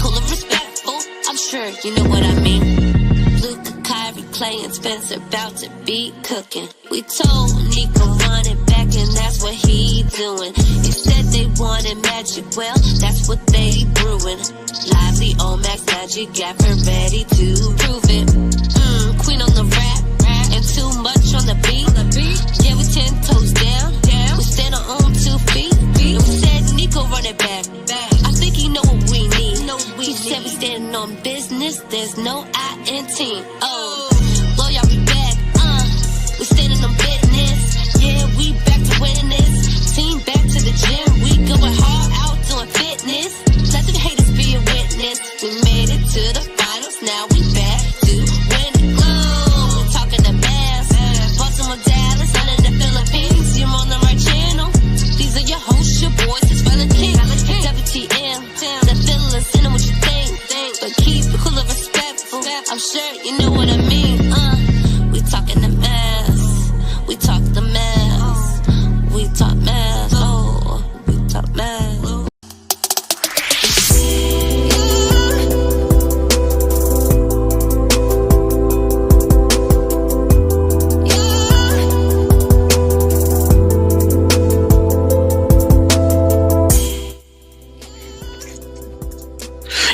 cool and respectful. I'm sure you know what I mean. Luka, Kyrie, Clay, and Spencer about to be cooking. We told Nico run it back, and that's what he doing. He said they wanted magic, well, that's what they brewing. Lively, Max Magic, got her ready to prove it. Queen on the rap, and too much on the beat. Yeah, we 10 toes down. We stand on 2 feet. We said Nico run it back. I think he know what we need. He said we standing on business. There's no I in team. GloYard be back. We standing on business. Yeah, we back to winning this. Team back to the gym. We going hard out doing fitness. Let the haters be a witness. We made it to the finals. Now we back to win the globe. Talking the Mavs. Baltimore, Dallas, under the Philippines. You're on the right channel. These are your hosts, your boys. It's Relle and King. WTM. The feelings, send them what you think. But keep it cool and respectful. I'm sure you know what I mean. We talking the Mavs. We talk the Mavs. We talk Mavs. Oh, we talk Mavs.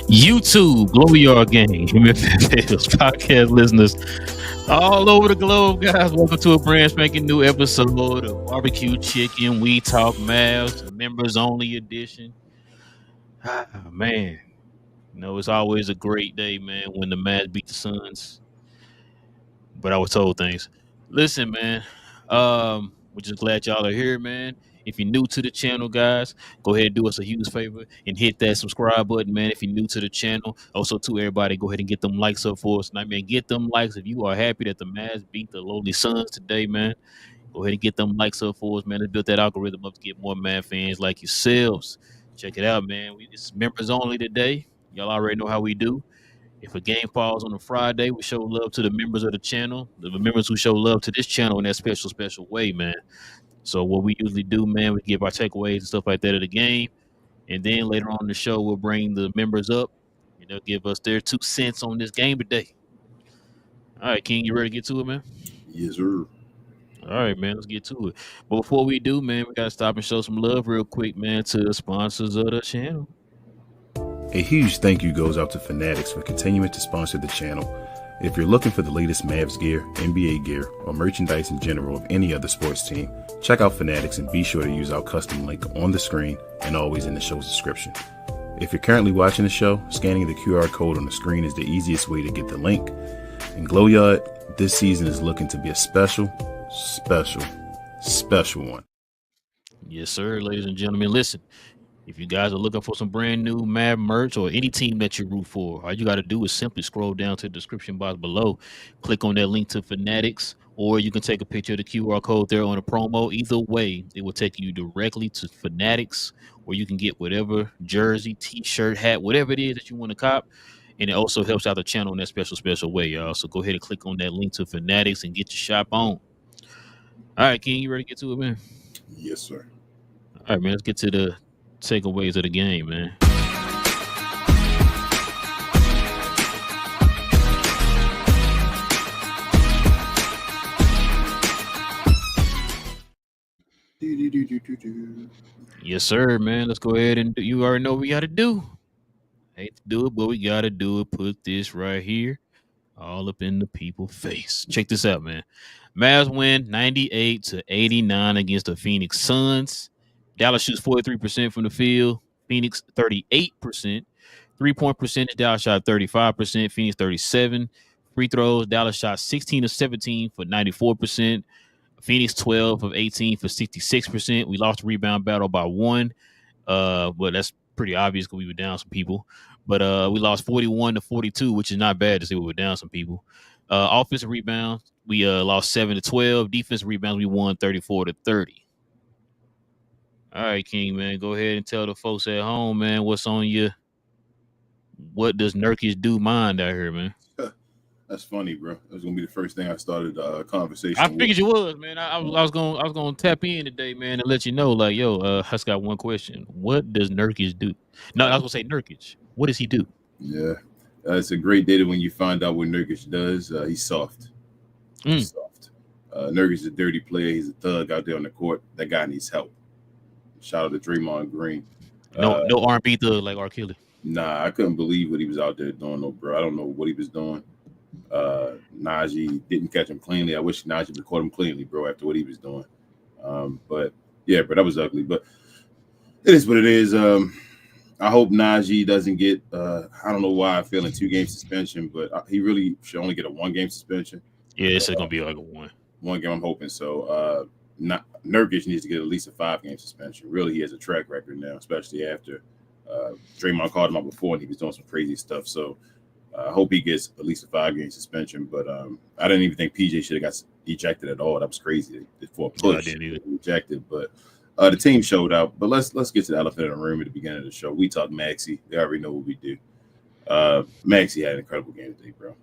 YouTube, GloYard Gang, MFFL's podcast listeners all over the globe, guys. Welcome to a brand spanking new episode of Barbecue Chicken. We Talk Mavs, the members only edition. Man, you know, it's always a great day, man, when the Mavs beat the Suns. But I was told things. Listen, man, we're just glad y'all are here, man. If you're new to the channel, guys, go ahead and do us a huge favor and hit that subscribe button, man. If you're new to the channel, also to everybody, go ahead and get them likes up for us. And I mean, get them likes if you are happy that the Mavs beat the lowly Suns today, man. Go ahead and get them likes up for us, man. Let's build that algorithm up to get more Mavs fans like yourselves. Check it out, man. It's members only today. Y'all already know how we do. If a game falls on a Friday, we show love to the members of the channel, the members who show love to this channel in that special way, man. So what we usually do, man, we give our takeaways and stuff like that of the game. And then later on in the show, we'll bring the members up and they'll give us their 2 cents on this game today. All right, King, you ready to get to it, man? Yes, sir. All right, man, let's get to it. But before we do, man, we got to stop and show some love real quick, man, to the sponsors of the channel. A huge thank you goes out to FANATICS for continuing to sponsor the channel. If you're looking for the latest Mavs gear, NBA gear, or merchandise in general of any other sports team, check out FANATICS and be sure to use our custom link on the screen and always in the show's description. If you're currently watching the show, scanning the QR code on the screen is the easiest way to get the link. And GloYard, this season is looking to be a special one. Yes, sir, ladies and gentlemen. Listen, if you guys are looking for some brand new Mav merch or any team that you root for, all you got to do is simply scroll down to the description box below, click on that link to FANATICS, or you can take a picture of the QR code there on a promo. Either way, it will take you directly to FANATICS, where you can get whatever jersey, t-shirt, hat, whatever it is that you want to cop. And it also helps out the channel in that special way, y'all. So go ahead and click on that link to FANATICS and get your shop on. All right, King, you ready to get to it, man? Yes, sir. All right, man, let's get to the takeaways of the game, man. Yes, sir, man. Let's go ahead and do. You already know what we got to do. Hate to do it, but we got to do it. Put this right here, all up in the people's face. Check this out, man. Mavs win 98-89 against the Phoenix Suns. Dallas shoots 43% from the field. Phoenix 38%. 3-point percentage, Dallas shot 35%. Phoenix 37%. Free throws, Dallas shot 16 of 17 for 94%. Phoenix 12 of 18 for 66%. We lost the rebound battle by 1. But that's pretty obvious because we were down some people. But we lost 41-42, which is not bad to say we were down some people. Offensive rebounds, we lost 7-12. Defensive rebounds, we won 34-30. All right, King, man, go ahead and tell the folks at home, man, what's on your what does Nurkic do mind out here, man? That's funny, bro. That was gonna be the first thing I started a conversation. I figured you was, man. I was gonna tap in today, man, and let you know, like, yo, I just got one question. What does Nurkic do? No, I was gonna say Nurkic. What does he do? Yeah. It's a great day when you find out what Nurkic does. He's soft. Mm. He's soft. Nurkic is a dirty player. He's a thug out there on the court. That guy needs help. Shout out to Draymond Green. No R&B thug like R. Kelly. Nah, I couldn't believe what he was out there doing, though, bro. I don't know what he was doing. Najee didn't catch him cleanly. I wish Najee would caught him cleanly, bro, after what he was doing. But yeah, bro, that was ugly. But it is what it is. I hope Najee doesn't get. I don't know why I feel in 2-game suspension, but he really should only get a 1-game suspension. Yeah, it's gonna be like a 1. 1 game, I'm hoping so. Nurkic needs to get at least a 5-game suspension. Really, he has a track record now, especially after Draymond called him out before and he was doing some crazy stuff. So I hope he gets at least a 5-game suspension. But I didn't even think PJ should have got ejected at all. That was crazy for a push. I didn't either. Ejected, but the team showed out. But let's get to the elephant in the room at the beginning of the show. We talk Maxey. They already know what we do. Maxey had an incredible game today, bro.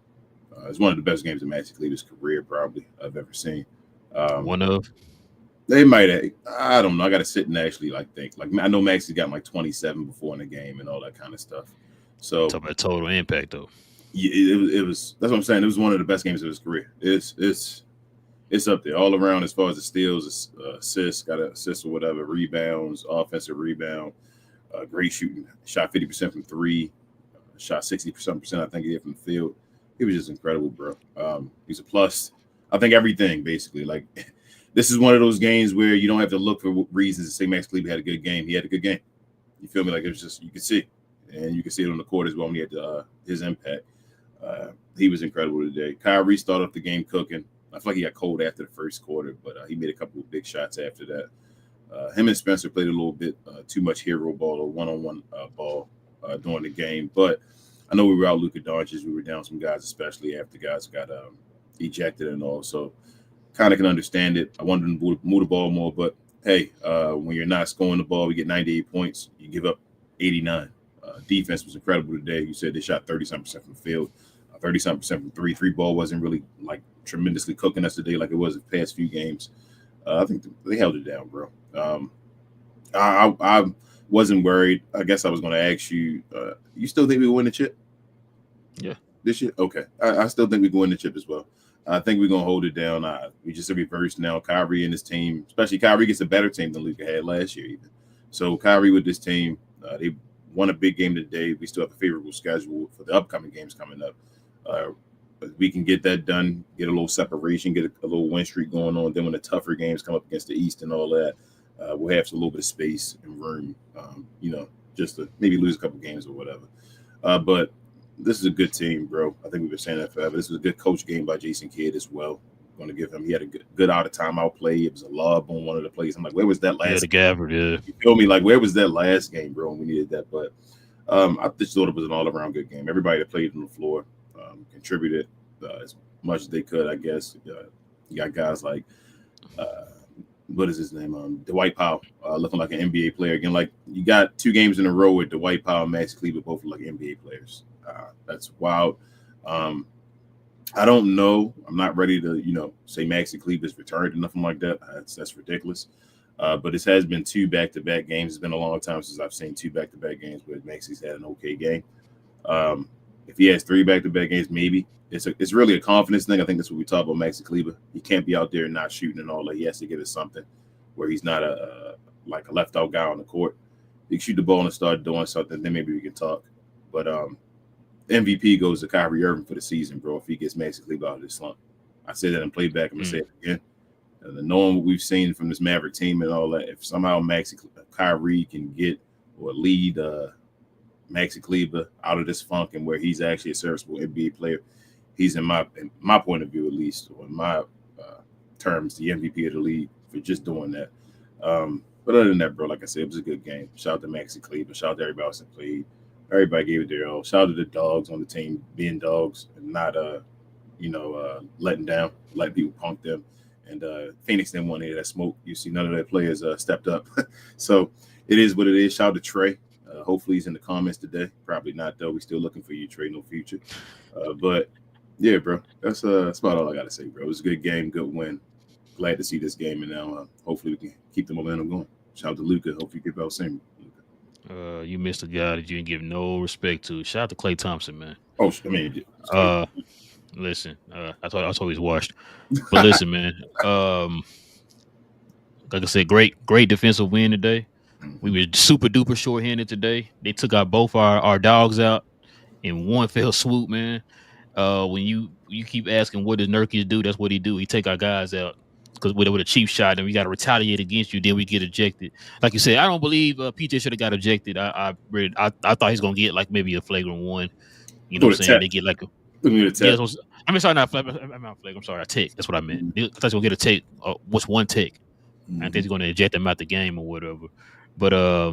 It's one of the best games of Maxey Kleber's career, probably I've ever seen. One of. They might have. I don't know. I got to sit and actually think. Like I know Maxey got like 27 before in the game and all that kind of stuff. So talk about total impact though. Yeah, it was. That's what I'm saying. It was one of the best games of his career. It's up there all around as far as the steals, assists, got an assist or whatever, rebounds, offensive rebound, great shooting. Shot 50% from 3, shot 60% I think he did from the field. He was just incredible, bro. He's a plus. I think everything basically like. This is one of those games where you don't have to look for reasons to say Max Kleber had a good game. He had a good game. You feel me? Like it was just you could see, and you can see it on the court as well when he had his impact. He was incredible today. Kyrie started off the game cooking. I feel like he got cold after the first quarter, but he made a couple of big shots after that. Him and Spencer played a little bit too much hero ball or one-on-one ball during the game. But I know we were out Luka Doncic. We were down some guys, especially after guys got ejected and all. So kind of can understand it. I wanted them to move the ball more, but hey, when you're not scoring the ball, we get 98 points. You give up 89. Defense was incredible today. You said they shot 30-something% from the field, 30-something% from 3. 3 ball wasn't really like tremendously cooking us today like it was the past few games. I think they held it down, bro. I wasn't worried. I guess I was going to ask you, you still think we win the chip? Yeah. This year? Okay. I still think we can win the chip as well. I think we're going to hold it down. We just reverse now. Kyrie and his team, especially Kyrie gets a better team than Luka had last year even. So Kyrie with this team, they won a big game today. We still have a favorable schedule for the upcoming games coming up. We can get that done, get a little separation, get a little win streak going on. Then when the tougher games come up against the East and all that, we'll have a little bit of space and room, just to maybe lose a couple games or whatever. But this is a good team, bro. I think we've been saying that forever. This was a good coach game by Jason Kidd as well. I'm going to give him. He had a good out of timeout play. It was a lob on one of the plays. I'm like, where was that last? Yeah, the Gabbard. Yeah. You feel me? Like, where was that last game, bro? We needed that, but I just thought it was an all-around good game. Everybody that played on the floor contributed as much as they could, I guess. You got guys like what is his name? Dwight Powell, looking like an NBA player again. Like you got 2 games in a row with Dwight Powell and Max Kleber both look like NBA players. That's wild. I don't know. I'm not ready to, say Maxi Kleber's returned or nothing like that. That's ridiculous. But this has been 2 back-to-back games. It's been a long time since I've seen 2 back-to-back games where Maxi's had an okay game. If he has 3 back-to-back games, maybe. It's really a confidence thing. I think that's what we talk about Maxi Kleber. He can't be out there and not shooting and all that. He has to give it something where he's not a left-out guy on the court. He can shoot the ball and start doing something, then maybe we can talk. But MVP goes to Kyrie Irving for the season, bro, if he gets Maxi Kleber out of this slump. I said that in Playback. I'm going to say it again. Knowing what we've seen from this Maverick team and all that, if somehow Kyrie can get or lead Maxi Kleber out of this funk and where he's actually a serviceable NBA player, he's in my point of view, at least, or in my terms, the MVP of the league for just doing that. But other than that, bro, like I said, it was a good game. Shout out to Maxi Kleber. Shout out to everybody else that played. Everybody gave it their all. Shout out to the dogs on the team being dogs and not, letting down, letting people punk them. And Phoenix didn't want any of that smoke. You see, none of their players stepped up. So it is what it is. Shout out to Trey. Hopefully he's in the comments today. Probably not, though. We're still looking for you, Trey. No future. But, yeah, bro, that's about all I got to say, bro. It was a good game, good win. Glad to see this game. And now hopefully we can keep the momentum going. Shout out to Luka. Hopefully you get about same. You missed a guy that you didn't give no respect to. Shout out to Klay Thompson, man. Oh, I mean, Listen, I thought he's washed, but listen, man. Like I said, great defensive win today. We were super duper short-handed today. They took out both our dogs out in one fell swoop, man. When you keep asking what does Nurkic do, that's what he do. He take our guys out because with a cheap shot, and we got to retaliate against you. Then we get ejected. Like you said, I don't believe PJ should have got ejected. I thought he's gonna get like maybe a flagrant one. You know what I'm saying? They get like a yeah. I mean, sorry, not flagrant. I'm sorry, a tick. That's what I meant. I thought he was gonna get a tick. What's one tick? I think he's gonna eject him out the game or whatever. But I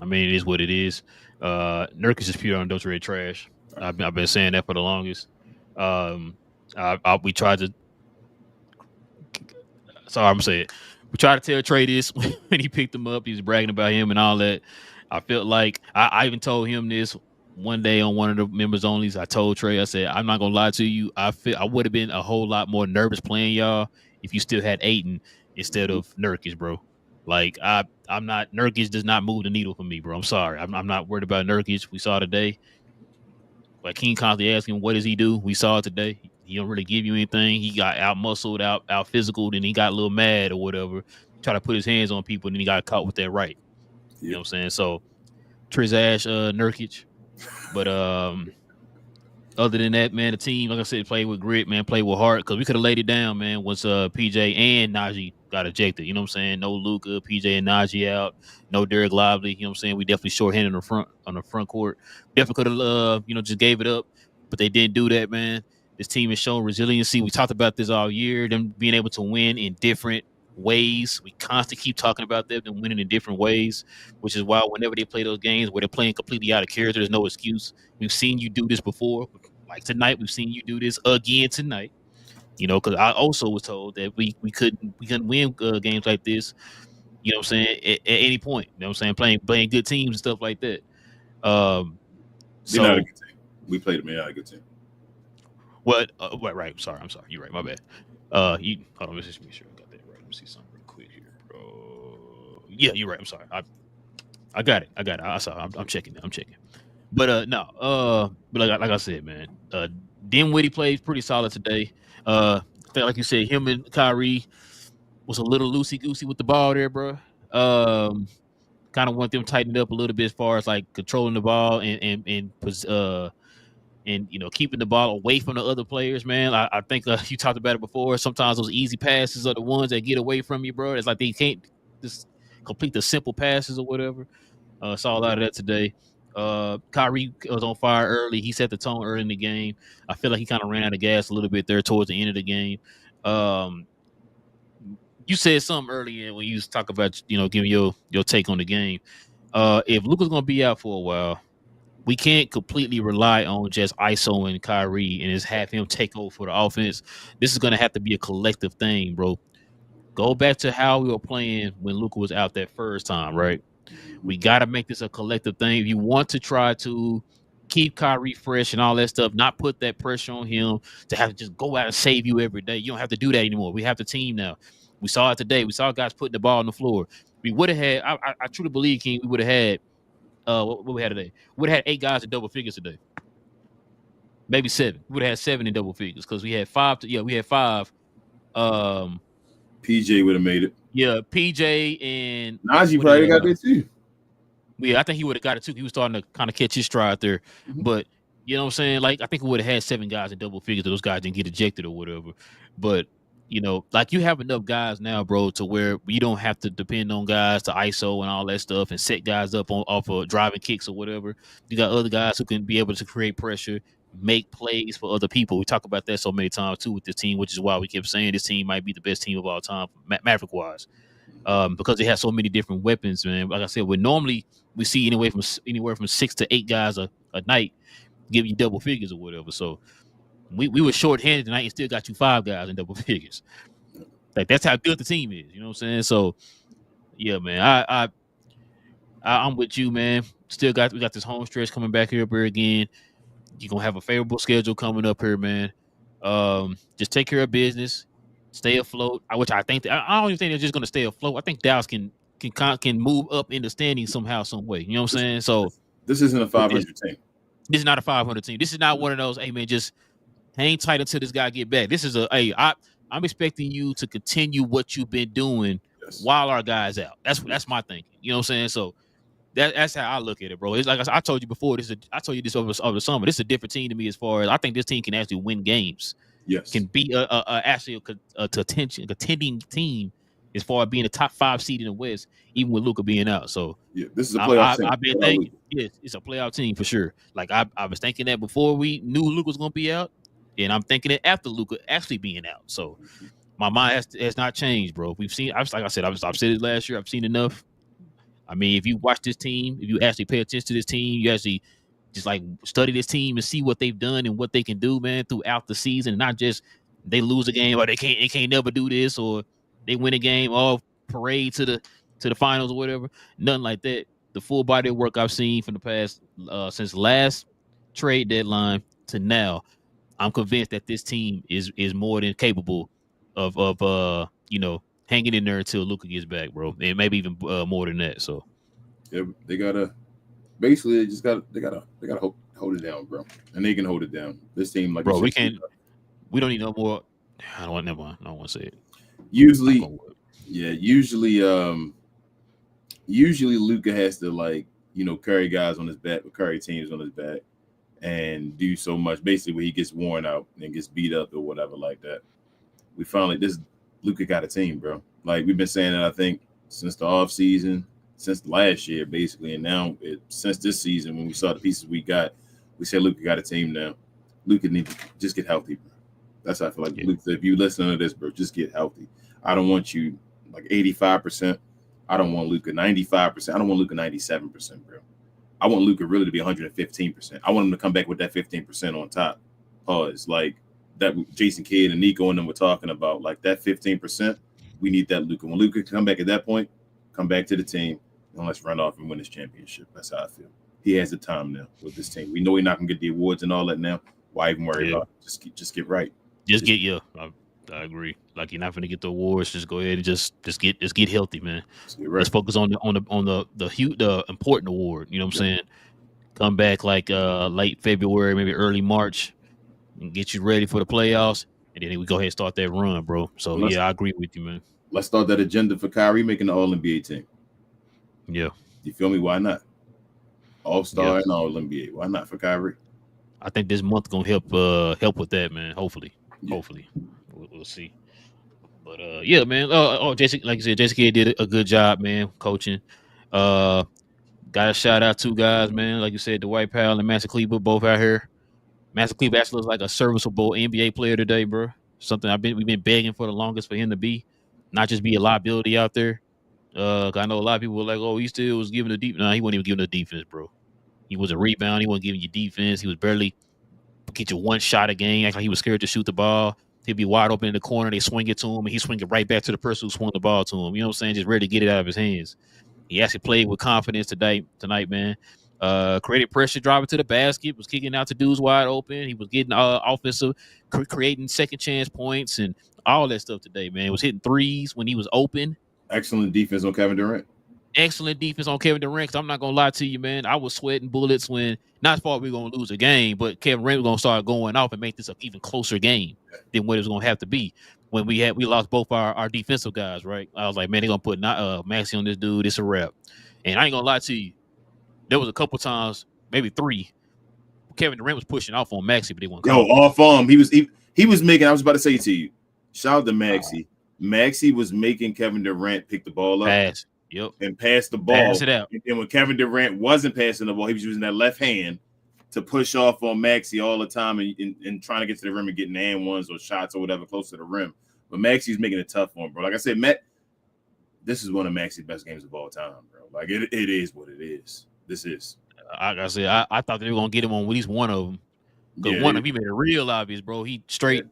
mean, it is what it is. Nurkic is pure unadulterated trash. I've been saying that for the longest. We tried to. Sorry, I'm saying we tried to tell Trey this when he picked him up. He was bragging about him and all that. I felt like I even told him this one day on one of the members onlys. I told Trey, I said, I'm not gonna lie to you. I would have been a whole lot more nervous playing y'all if you still had Ayton instead of Nurkic, bro. Like I'm not. Nurkic does not move the needle for me, bro. I'm sorry. I'm not worried about Nurkic. We saw today. Like King constantly asking, what does he do? We saw it today. He don't really give you anything. He got out muscled, out physical, then he got a little mad or whatever. Try to put his hands on people, and then he got caught with that right. Yep. You know what I'm saying? So Trizash, Nurkic. But other than that, man, the team, like I said, played with grit, man, played with heart, because we could have laid it down, man, once PJ and Najee got ejected. You know what I'm saying? No Luka, PJ and Najee out, no Derek Lively. You know what I'm saying? We definitely shorthanded on the front court. Definitely could have, just gave it up, but they didn't do that, man. This team has shown resiliency. We talked about this all year, them being able to win in different ways. We constantly keep talking about them winning in different ways, which is why whenever they play those games where they're playing completely out of character, there's no excuse. We've seen you do this before. Like tonight, we've seen you do this again tonight. Because I also was told that we couldn't win games like this. You know what I'm saying? At any point. You know what I'm saying? Playing good teams and stuff like that. So not a good team. We played them. Not a good team. What? Right. I'm sorry. You're right. My bad. Hold on. Let's just make sure I got that right. Let me see something real quick here, bro. Yeah, you're right. I'm sorry. I got it. I saw. I'm checking. But no. But like I said, man. Dinwiddie played pretty solid today. Felt like you said, him and Kyrie was a little loosey goosey with the ball there, bro. Kind of want them tightened up a little bit as far as like controlling the ball and keeping the ball away from the other players, man. I think you talked about it before. Sometimes those easy passes are the ones that get away from you, bro. It's like they can't just complete the simple passes or whatever. Saw a lot of that today. Kyrie was on fire early. He set the tone early in the game. I feel like he kind of ran out of gas a little bit there towards the end of the game. You said something earlier when you was talking about, giving your take on the game. If Luka's going to be out for a while, we can't completely rely on just ISO and Kyrie and just have him take over for the offense. This is going to have to be a collective thing, bro. Go back to how we were playing when Luka was out that first time, right? We got to make this a collective thing. If you want to try to keep Kyrie fresh and all that stuff, not put that pressure on him to have to just go out and save you every day. You don't have to do that anymore. We have the team now. We saw it today. We saw guys putting the ball on the floor. We would have had, I truly believe, King, we would have had, what we had today? We would have had 8 guys in double figures today. Maybe 7. We would have had 7 in double figures because we had 5. We had 5. PJ would have made it. Yeah, PJ and Najee probably got there too. Yeah, I think he would have got it too. He was starting to kind of catch his stride there. Mm-hmm. But you know what I'm saying? Like, I think we would have had 7 guys in double figures. Those guys didn't get ejected or whatever. But like you have enough guys now, bro, to where you don't have to depend on guys to ISO and all that stuff and set guys up off of driving kicks or whatever. You got other guys who can be able to create pressure, make plays for other people. We talk about that so many times too with this team, which is why we kept saying this team might be the best team of all time, Maverick-wise, because they have so many different weapons, man. Like I said, normally we see anywhere from 6 to 8 guys a night give you double figures or whatever. So we were short-handed tonight and still got you 5 guys in double figures. Like, that's how good the team is. You know what I'm saying? So, yeah, man, I'm with you, man. We got this home stretch coming back here again. You're going to have a favorable schedule coming up here, man. Just take care of business. Stay afloat, which I think I don't even think they're just going to stay afloat. I think Dallas can can move up in the standings somehow, some way. You know what I'm saying? So this isn't a 500 team. This is not a 500 team. This is not one of those. Hey man, just hang tight until this guy get back. This is I'm expecting you to continue what you've been doing while our guy's out. That's my thinking. You know what I'm saying? So that's how I look at it, bro. It's like I told you before. I told you this over the summer. This is a different team to me as far as I think this team can actually win games. Yes, can be actually a contending team as far as being a top 5 seed in the West, even with Luka being out. So yeah, this is a playoff team. I've been thinking, yes, it's a playoff team for sure. Like I was thinking that before we knew Luka was going to be out, and I'm thinking it after Luka actually being out. So my mind has not changed, bro. We've seen. Like I said, I've said it last year. I've seen enough. I mean, if you watch this team, if you actually pay attention to this team, you actually just like study this team and see what they've done and what they can do, man, throughout the season. And not just they lose a game or they can't never do this, or they win a game, all parade to the finals or whatever. Nothing like that. The full body of work I've seen from the past since last trade deadline to now, I'm convinced that this team is more than capable of hanging in there until Luka gets back, bro, and maybe even more than that. So yeah, they gotta basically they gotta hold it down, bro, and they can hold it down. This team, like, bro, we don't need no more. I don't want to say it. Usually Luka has to carry guys on his back, or carry teams on his back, and do so much. Basically, where he gets worn out and gets beat up or whatever like that. We finally Luka got a team, bro. Like we've been saying it, I think, since the off season, since last year, basically, and now since this season when we saw the pieces we got, we said Luka got a team now. Luka needs to just get healthy, bro. That's how I feel like. Yeah. Luka, if you listen to this, bro, just get healthy. I don't want you like 85%. I don't want Luka 95%. I don't want Luka 97%, bro. I want Luka really to be 115%. I want him to come back with that 15% on top. Pause. Like that Jason Kidd and Nico and them were talking about, like that 15%. We need that Luka. When Luka come back at that point, come back to the team and let's run off and win this championship. That's how I feel. He has the time now with this team. We know he's not gonna get the awards and all that now. Why even worry about it? Just get right. I agree. Like you're not going to get the awards. Just go ahead and just get healthy, man. Right. Let's focus on the important award. You know what I'm saying? Come back like late February, maybe early March, and get you ready for the playoffs, and then we go ahead and start that run, bro. So I agree with you, man. Let's start that agenda for Kyrie making the All NBA team. Yeah, you feel me? Why not? All-Star and All NBA. Why not for Kyrie? I think this month gonna help with that, man. Hopefully. We'll see. But man. Jason, like you said, Jason Kidd did a good job, man, coaching. Got a shout out to guys, man. Like you said, the White Pal and Master Cleaver both out here. Master Cleaver actually looks like a serviceable NBA player today, bro. Something we've been begging for the longest for him to be, not just be a liability out there. I know a lot of people were like, "Oh, he still was giving the defense." No, he wasn't even giving the defense, bro. He was a rebound. He wasn't giving you defense. He was barely get you one shot a game. Act like he was scared to shoot the ball. He'd be wide open in the corner. They swing it to him, and he swing it right back to the person who swung the ball to him. You know what I'm saying? Just ready to get it out of his hands. He actually played with confidence tonight, man. Created pressure, driving to the basket, was kicking out to dudes wide open. He was getting offensive, creating second chance points and all that stuff today, man. He was hitting threes when he was open. Excellent defense on Kevin Durant. Excellent defense on Kevin Durant. I'm not gonna lie to you, man. I was sweating bullets when not thought we were gonna lose a game, but Kevin Durant was gonna start going off and make this an even closer game than what it was gonna have to be. When we lost both our defensive guys, right? I was like, man, they're gonna put Maxey on this dude. It's a wrap. And I ain't gonna lie to you, there was a couple times, maybe 3, Kevin Durant was pushing off on Maxey, but they won't. Off on him. He was making. I was about to say to you, shout out to Maxey. Maxey was making Kevin Durant pick the ball up. Pass. Yep. And pass the ball. Pass it out. And when Kevin Durant wasn't passing the ball, he was using that left hand to push off on Maxey all the time and trying to get to the rim and getting and ones or shots or whatever close to the rim. But Maxey's making it tough for him, bro. Like I said, this is one of Maxey's best games of all time, bro. Like it is what it is. This is. Like I said, I thought they were gonna get him on at least one of them. Because one of them, he made it real obvious, bro. He straight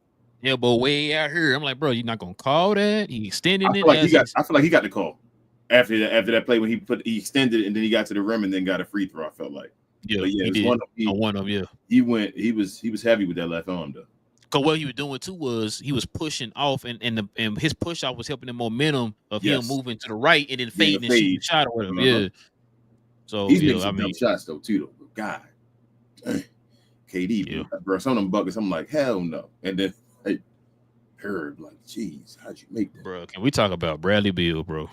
elbow way out here. I'm like, bro, you're not gonna call that? He extended it. I feel like he got the call. After that play when he extended it and then he got to the rim and then got a free throw, I felt like. Yeah, he did. One of them, He was heavy with that left arm though. Cause what he was doing too was he was pushing off, and his push off was helping the momentum of him moving to the right and then fading and shooting the shot or whatever. Yeah. So he's making some dumb shots though too. Though. God, KD, bro, some of them buckets, I'm like, hell no. And then hey, Herb, like, geez, how'd you make that, bro? Can we talk about Bradley Beal, bro?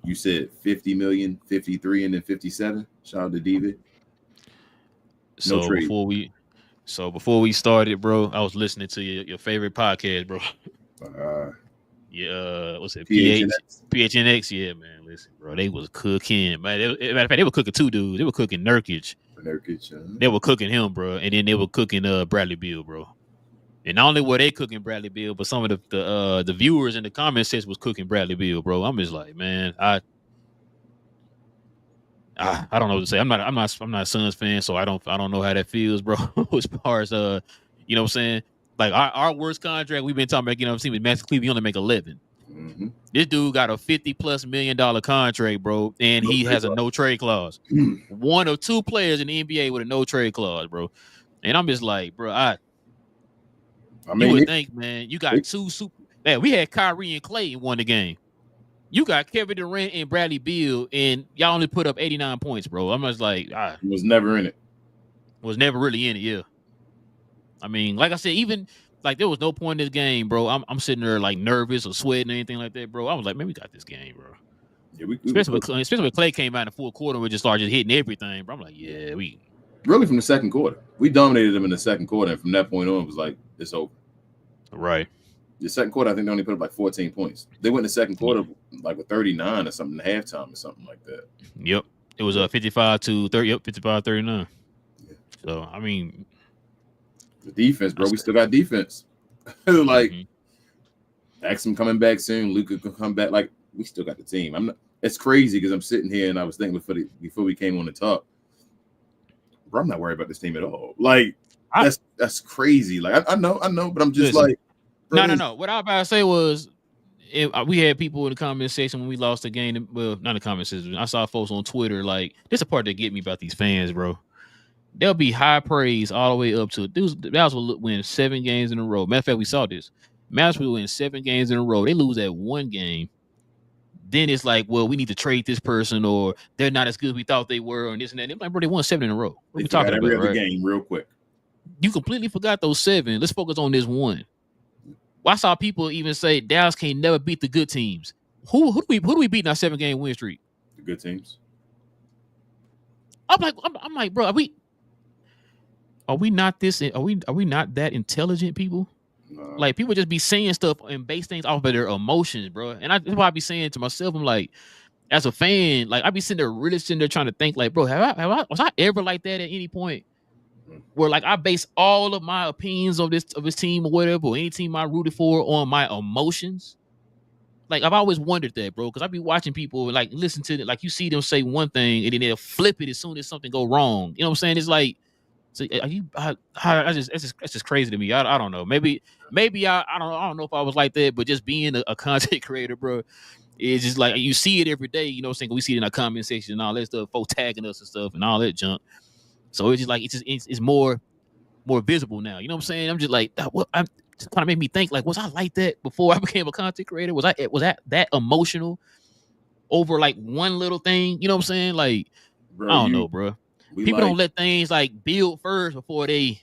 You said 50 million, 53, and then 57. Shout out to David. No so trade. Before we started, bro, I was listening to your favorite podcast, bro. What's it? PHNX. Yeah, man. Listen, bro, they was cooking. Man, matter of fact, they were cooking two dudes. They were cooking Nurkic. They were cooking him, bro, and then they were cooking Bradley Beal, bro. And not only were they cooking Bradley Beal, but some of the viewers in the comment section was cooking Bradley Beal, bro. I'm just like, man, I don't know what to say. I'm not a Suns fan, so I don't know how that feels, bro. As far as you know what I'm saying? Like our worst contract we've been talking about, you know what I'm saying, with Max Cleveland, he only make 11. Mm-hmm. This dude got a $50+ million contract, bro, and he has a no trade clause. One of two players in the NBA with a no trade clause, bro. And I'm just like, bro, I mean, you would think, man, you got two super. Man, we had Kyrie and Klay won the game. You got Kevin Durant and Bradley Beal, and y'all only put up 89 points, bro. I'm just like, was never in it. Was never really in it, yeah. I mean, like I said, even like there was no point in this game, bro. I'm sitting there like nervous or sweating or anything like that, bro. I was like, man, we got this game, bro. Yeah, especially when Klay came out in the fourth quarter, we just started hitting everything, bro. I'm like, yeah, we. Really, from the second quarter, we dominated them in the second quarter, and from that point on, it was like it's over. Right. The second quarter, I think they only put up like 14 points. They went in the second quarter like with 39 or something at halftime or something like that. Yep, it was 55-30. Yep, 55-39. Yeah. So I mean, the defense, bro. We still got defense. Like, Axum coming back soon. Luka can come back. Like, we still got the team. I'm not. It's crazy because I'm sitting here and I was thinking before we came on the talk. Bro, I'm not worried about this team at all. Like, that's crazy. Like, I know, but I'm just like, bro, no. What I was about to say was, we had people in the comment section when we lost the game. Well, not in the comment section. I saw folks on Twitter like, this is the part that get me about these fans, bro. They'll be high praise all the way up to Dallas will win 7 games in a row. Matter of fact, we saw this. Mavs will win 7 games in a row. They lose that one game. Then it's like, well, we need to trade this person, or they're not as good as we thought they were, and this and that. They're like, bro, they won 7 in a row. What are we talking about, right? Game real quick. You completely forgot those 7. Let's focus on this one. Well, I saw people even say Dallas can't never beat the good teams. Who do we beat in our 7-game win streak? The good teams. I'm like, bro, are we not this? Are we not that intelligent people? No. Like, people just be saying stuff and base things off of their emotions, bro. And that's why I be saying to myself, I'm like, as a fan, like I be sitting there trying to think, like, bro, was I ever like that at any point? Where like I base all of my opinions of this team or whatever, or any team I rooted for on my emotions. Like, I've always wondered that, bro, because I be watching people like listen to it, like you see them say one thing and then they'll flip it as soon as something go wrong. You know what I'm saying? It's like, so it's just crazy to me. I don't know. Maybe I don't know if I was like that, but just being a content creator, bro, it's just like you see it every day. You know what I'm saying? We see it in our comment section and all that stuff, folks tagging us and stuff and all that junk. So it's just like it's more visible now. You know what I'm saying? I'm just like, I'm just trying to make me think, like, was I like that before I became a content creator? Was I that emotional over like one little thing? You know what I'm saying? Like, bro, I don't know, bro. People don't let things like build first before they.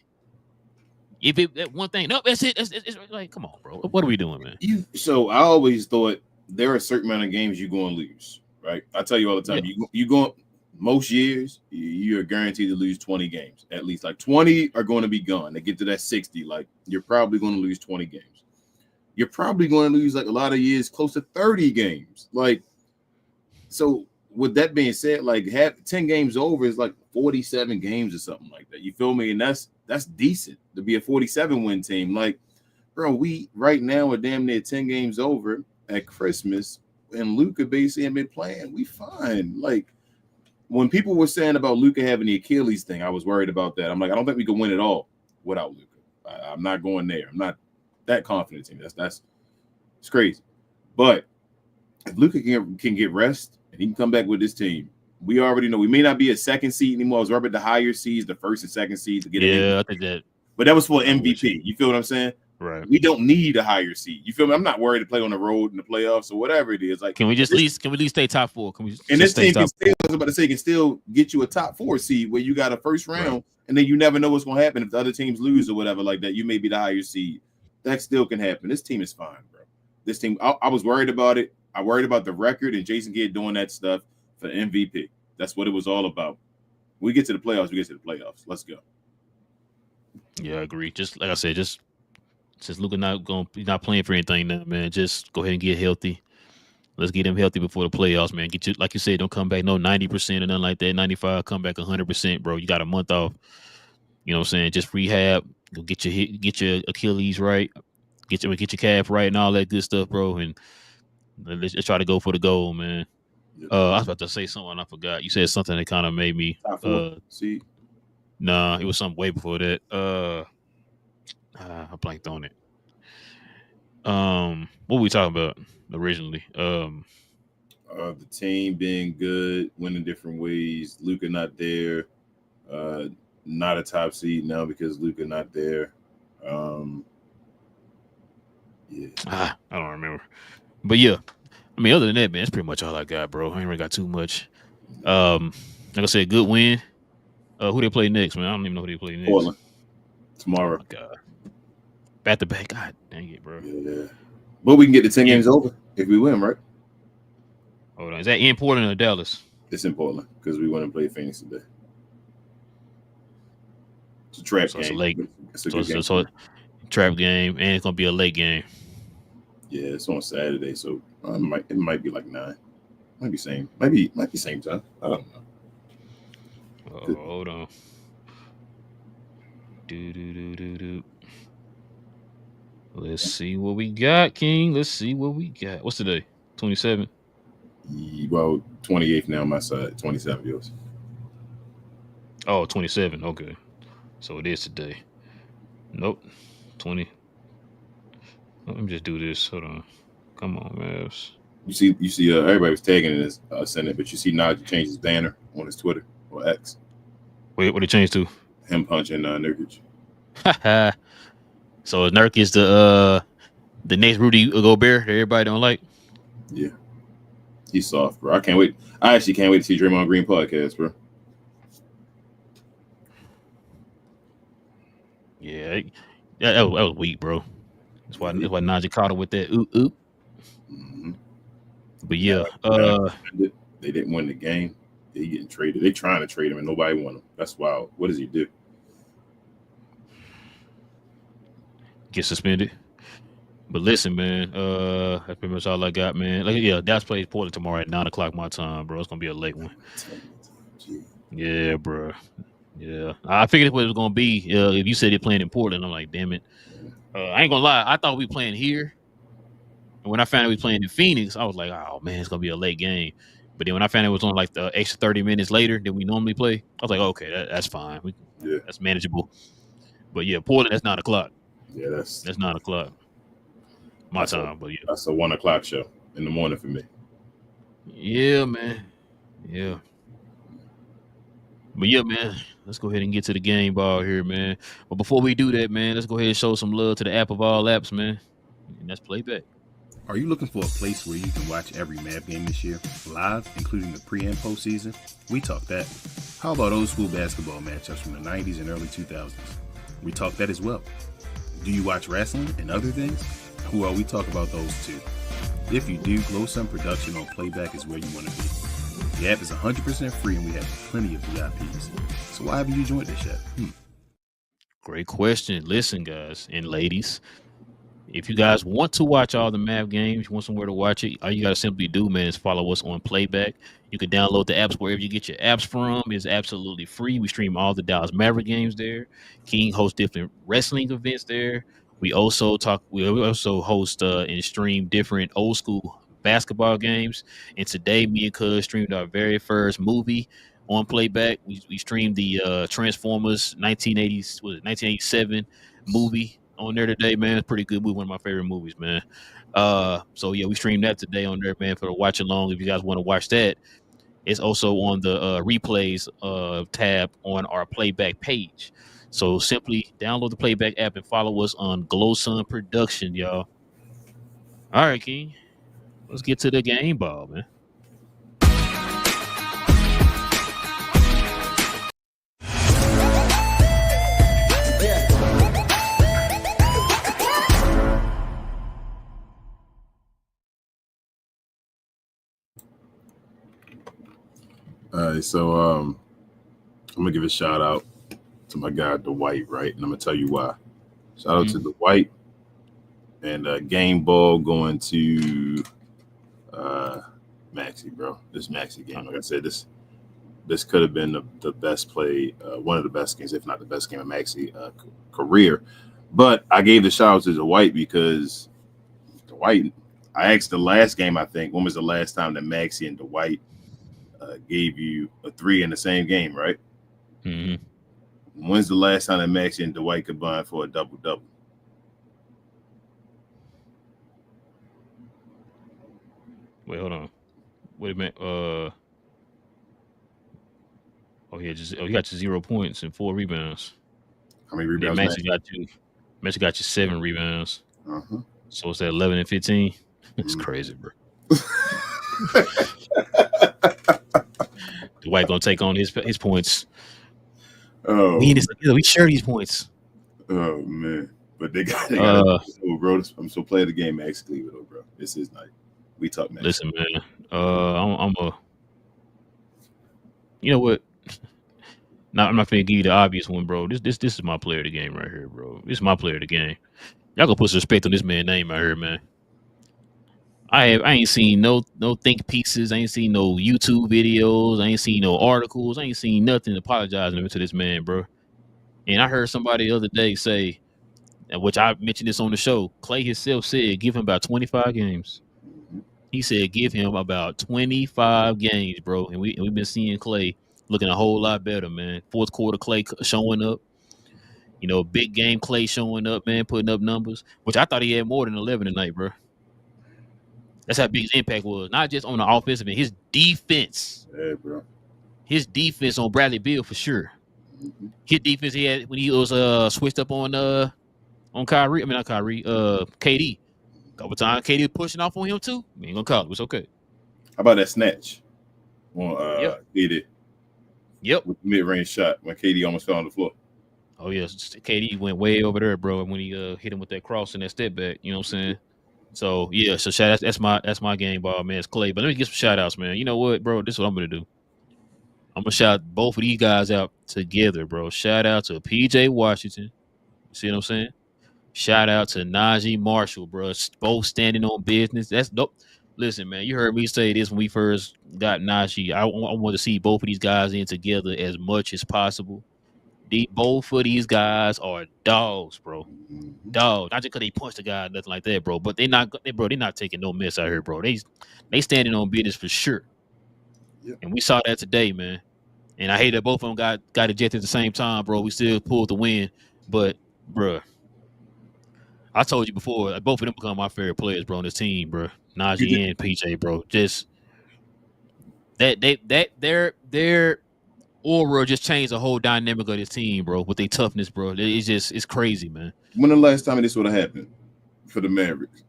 If it that one thing, no, that's it. It's like, come on, bro. What are we doing, man? So I always thought there are a certain amount of games you're going to lose, right? I tell you all the time, you go most years you're guaranteed to lose 20 games at least. Like 20 are going to be gone. They get to that 60, like you're probably going to lose 20 games. You're probably going to lose like a lot of years close to 30 games. Like, so with that being said, like 10 games over is like 47 games or something like that. You feel me? And that's decent to be a 47 win team. Like, bro, we right now are damn near 10 games over at Christmas, and Luka basically ain't been playing. We fine. Like, when people were saying about Luka having the Achilles thing, I was worried about that. I'm like, I don't think we can win it all without Luka. I'm not going there. I'm not that confident in him. That's it's crazy. But if Luka can get rest and he can come back with this team, we already know we may not be a second seed anymore. I was worried about the higher seeds, the first and second seeds to get in. Yeah, I think that. But that was for MVP. You feel what I'm saying? Right. We don't need a higher seed. You feel me? I'm not worried to play on the road in the playoffs or whatever it is. Like, can we at least stay top 4? Can we? And this team can still, I was about to say, can still get you a top 4 seed where you got a first round, right. And then you never know what's going to happen if the other teams lose or whatever like that. You may be the higher seed. That still can happen. This team is fine, bro. This team, I was worried about it. I worried about the record and Jason Kidd doing that stuff for MVP. That's what it was all about. We get to the playoffs. We get to the playoffs. Let's go. Yeah, I agree. Just like I said, since Luka not playing for anything now, man, just go ahead and get healthy. Let's get him healthy before the playoffs, man. Get you, like you said, don't come back no 90% or nothing like that. 95, come back 100%, bro. You got a month off. You know what I'm saying? Just rehab. Go get your Achilles right. Get your calf right and all that good stuff, bro. And let's try to go for the goal, man. Yep. I was about to say something I forgot. You said something that kind of made me. See. Nah, it was something way before that. I blanked on it. What were we talking about originally? The team being good, winning different ways. Luka not there. Not a top seed now because Luka not there. Yeah. I don't remember. But yeah, I mean, other than that, man, that's pretty much all I got, bro. I ain't really got too much. Like I said, good win. Who they play next, man? I don't even know who they play next. Portland. Tomorrow. Oh, God. Back to back. God dang it, bro. Yeah. But we can get the 10 games over if we win, right? Hold on. Is that in Portland or Dallas? It's in Portland because we went and played Phoenix today. It's a trap game. It's a late. It's a good game. So trap game, and it's gonna be a late game. Yeah, it's on Saturday, so it might be like 9. Might be same time. I don't know. Hold on. Do. Let's see what we got, King. Let's see what we got. What's today? 27? Well, 28th now on my side. 27 yours. Oh, 27. Okay. So it is today. Nope. 20. Let me just do this. Hold on. Come on, Mavs. You see everybody was tagging in this Senate, but you see Najee changed his banner on his Twitter or X. Wait, what did it change to? Him punching Nurkic. So Nurk is the next Rudy Gobert that everybody don't like? Yeah. He's soft, bro. I can't wait. I actually can't wait to see Draymond Green podcast, bro. Yeah, that was weak, bro. That's why Najee caught him with that oop. Mm-hmm. But yeah, they didn't win the game. They getting traded. They trying to trade him, and nobody want him. That's wild. What does he do? Get suspended. But listen, man, that's pretty much all I got, man. Like, yeah, Dallas plays Portland tomorrow at 9:00 my time, bro. It's gonna be a late one. Yeah, bro. Yeah, I figured what it was gonna be. If you said they're playing in Portland, I'm like, damn it. I ain't gonna lie. I thought we were playing here, and when I found out we were playing in Phoenix, I was like, oh man, it's gonna be a late game. But then when I found out it was on like the extra 30 minutes later than we normally play, I was like, okay, that's fine. That's manageable. But yeah, Portland, that's 9:00. Yeah, that's 9:00 my time. But yeah, that's a 1:00 show in the morning for me. Yeah, man. Yeah. But yeah, man, let's go ahead and get to the game ball here, man. But before we do that, man, let's go ahead and show some love to the app of all apps, man. And that's Playback. Are you looking for a place where you can watch every Mav game this year, live, including the pre- and postseason? We talk that. How about old school basketball matchups from the 90s and early 2000s? We talk that as well. Do you watch wrestling and other things? Well, we talk about those too. If you do, GloSun Production on Playback is where you want to be. The app is 100% free and we have plenty of VIPs. So why haven't you joined this yet? Great question. Listen, guys and ladies, if you guys want to watch all the Mav games, you want somewhere to watch it, all you got to simply do, man, is follow us on Playback. You can download the apps wherever you get your apps from. It's absolutely free. We stream all the Dallas Mavericks games there. King hosts different wrestling events there. We also host and stream different old school basketball games. And today, me and Cuz streamed our very first movie on Playback. We streamed the Transformers 1987 movie on there today, man. It's a pretty good movie, one of my favorite movies, man. So yeah, we streamed that today on there, man, for the watch along. If you guys want to watch that, It's also on the replays tab on our Playback page. So simply download the Playback app and follow us on GloSun Production, y'all. All right, King. Let's get to the game ball, man. All right, so I'm gonna give a shout out to my guy Dwight, right? And I'm gonna tell you why. Shout out to Dwight and game ball going to Maxie, bro. This Maxie game, like I said, this could have been the best play, one of the best games, if not the best game of Maxie career. But I gave the shout out to Dwight because Dwight. I asked the last game, I think, when was the last time that Maxie and Dwight gave you a 3 in the same game, right? Mm-hmm. When's the last time that Maxie and Dwight combined for a double-double? Wait, hold on. Wait a minute. He got you 0 points and 4 rebounds. How many rebounds? Maxie got you 7 rebounds. Uh-huh. So it's at 11 and 15. It's crazy, bro. Dwight gonna take on his points. Oh, we share these points. Oh man, but they got bro. I'm so play the game, Max Cleveland, bro. This is night. We talk, man. Listen, man. I'm a. You know what? Now I'm not gonna give you the obvious one, bro. This is my player of the game right here, bro. This is my player of the game. Y'all gonna put some respect on this man's name out here, man. I ain't seen no think pieces. I ain't seen no YouTube videos. I ain't seen no articles. I ain't seen nothing apologizing to this man, bro. And I heard somebody the other day say, which I mentioned this on the show, Clay himself said, give him about 25 games. He said, give him about 25 games, bro. And we've been seeing Clay looking a whole lot better, man. Fourth quarter Clay showing up. You know, big game Clay showing up, man, putting up numbers, which I thought he had more than 11 tonight, bro. That's how big his impact was. Not just on the offensive end, his defense. Yeah, bro. His defense on Bradley Beal for sure. Mm-hmm. His defense he had when he was switched up on Kyrie. I mean not Kyrie, KD. Couple times KD was pushing off on him too. We ain't gonna call it. It's okay. How about that snatch? Well, KD. Yep. With the mid-range shot when KD almost fell on the floor. Oh yes, KD went way over there, bro. When he hit him with that cross and that step back. You know what I'm saying? So yeah, so that's my game ball, man. It's Clay. But let me get some shout outs, man. You know what, bro? This is what I'm gonna do. I'm gonna shout both of these guys out together, bro. Shout out to PJ Washington. You see what I'm saying? Shout out to Najee Marshall, bro. Both standing on business. That's dope. Listen, man, you heard me say this when we first got Najee. I want to see both of these guys in together as much as possible. Both of these guys are dogs, bro. Dogs. Not just because they punched the guy, nothing like that, bro. But they're not taking no mess out here, bro. They standing on business for sure. Yep. And we saw that today, man. And I hate that both of them got ejected at the same time, bro. We still pulled the win. But, bro, I told you before, both of them become my favorite players, bro, on this team, bro. Najee and PJ, bro. Just their aura just changed the whole dynamic of this team, bro, with their toughness, bro. It's crazy, man. When the last time this would have happened for the Mavericks?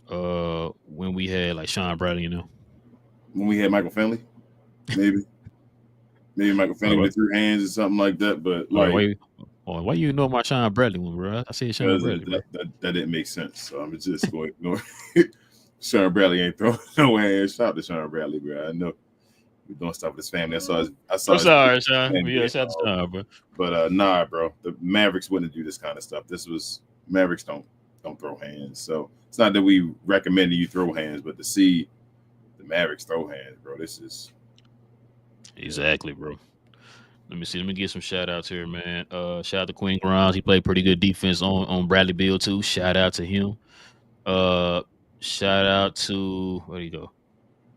When we had like Sean Bradley, you know. When we had Michael Finley, maybe Michael Finley with 3 hands or something like that. But like, why you ignore my Sean Bradley one, bro? I said Sean Bradley. That didn't make sense. So I'm just going to ignore Sean Bradley. Ain't throwing no hands. Shout out to Sean Bradley, bro. I know we're doing stuff with his family. I'm sorry, Sean. Yeah, shout out to Sean, bro. But nah, bro. The Mavericks wouldn't do this kind of stuff. Mavericks don't throw hands. So it's not that we recommend that you throw hands, but to see the Mavericks throw hands, bro, this is exactly, bro. Let me see. Let me get some shout outs here, man. Shout out to Quinn Grimes. He played pretty good defense on Bradley Beal too. Shout out to him. Shout out to where do you go?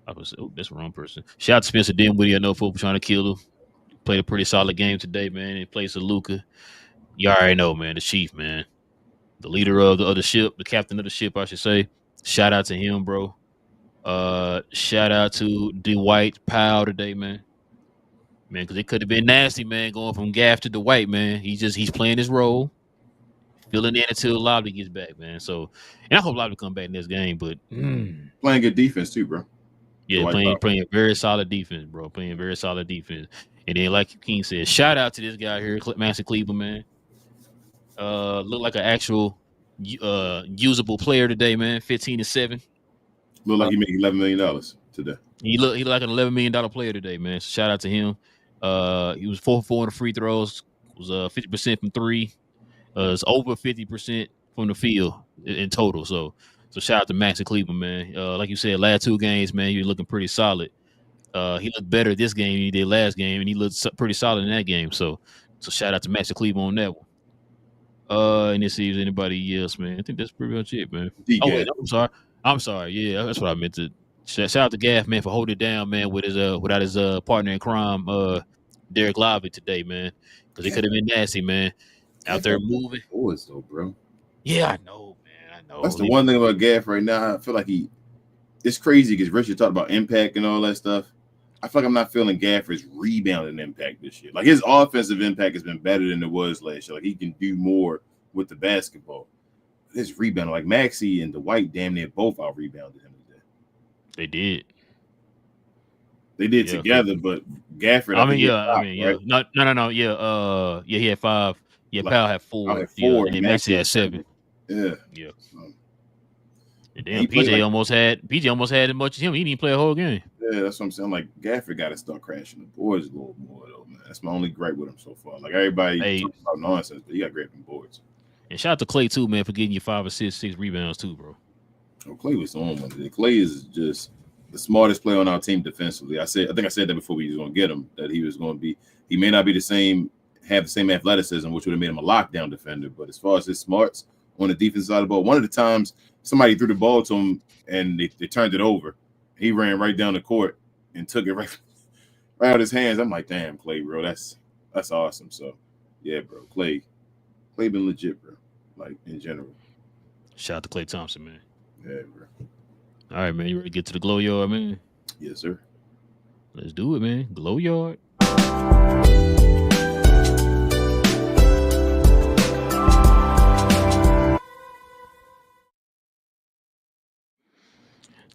That's the wrong person. Shout out to Spencer Dinwiddie. I know folks trying to kill him. Played a pretty solid game today, man. In place of Luka. You already know, man. The Chief, man. The leader of the ship, the captain of the ship, I should say. Shout out to him, bro. Shout out to Dwight Powell today, man. Man, because it could have been nasty, man, going from Gaff to Dwight, man. He's playing his role, filling in until Lobby gets back, man. So, and I hope Lobby come back in this game, but Playing good defense too, bro. yeah, playing very solid defense, bro. Playing very solid defense. And then, like King said, shout out to this guy here, Master Cleveland, man. Look like an actual usable player today, man. 15-7. Look like he made $11 million today. He looked like an $11 million player today, man. So shout out to him. He was 4-4 in the free throws. Was 50% from three. It's over 50% from the field in total. So shout out to Max in Cleveland, man. Like you said, last two games, man, you're looking pretty solid. He looked better this game than he did last game, and he looked pretty solid in that game. So shout out to Max in Cleveland on that one. And let's see if anybody else, man. I think that's pretty much it, man. Oh wait, I'm sorry. Yeah, that's what I meant to. Shout out to Gaff, man, for holding it down, man, with his without his partner in crime, Derek Lively today, man, because it could have been nasty, man. Out there moving. Boys though, bro. Yeah, I know, man. I know. That's the one thing about Gaff right now. I feel like it's crazy because Richard talked about impact and all that stuff. I feel like I'm not feeling Gafford's rebounding impact this year. Like his offensive impact has been better than it was last year. Like he can do more with the basketball. His rebounding, like Maxey and Dwight, damn near both out rebounded him today. They did. They did together, but Gafford. No. Yeah. He had 5. Yeah, Powell had 4. I had 4 and Maxey had 7. Yeah. And damn, PJ almost had as much as him. He didn't play a whole game. Yeah, that's what I'm saying. Like Gafford got to start crashing the boards a little more, though, man. That's my only gripe with him so far. Like everybody talks about nonsense, but he got great boards. And shout out to Clay too, man, for getting you 5 assists, 6 rebounds too, bro. Oh, Clay was on one today. Clay is just the smartest player on our team defensively. I think I said that before we was going to get him, that he was going to be. He may not be have the same athleticism, which would have made him a lockdown defender. But as far as his smarts on the defensive side of the ball, one of the times somebody threw the ball to him and they turned it over. He ran right down the court and took it right out of his hands. I'm like, damn, Clay, bro, that's awesome. So, yeah, bro, Clay been legit, bro, like in general. Shout out to Klay Thompson, man. Yeah, bro. All right, man, you ready to get to the GloYard, man? Yes, sir. Let's do it, man. GloYard.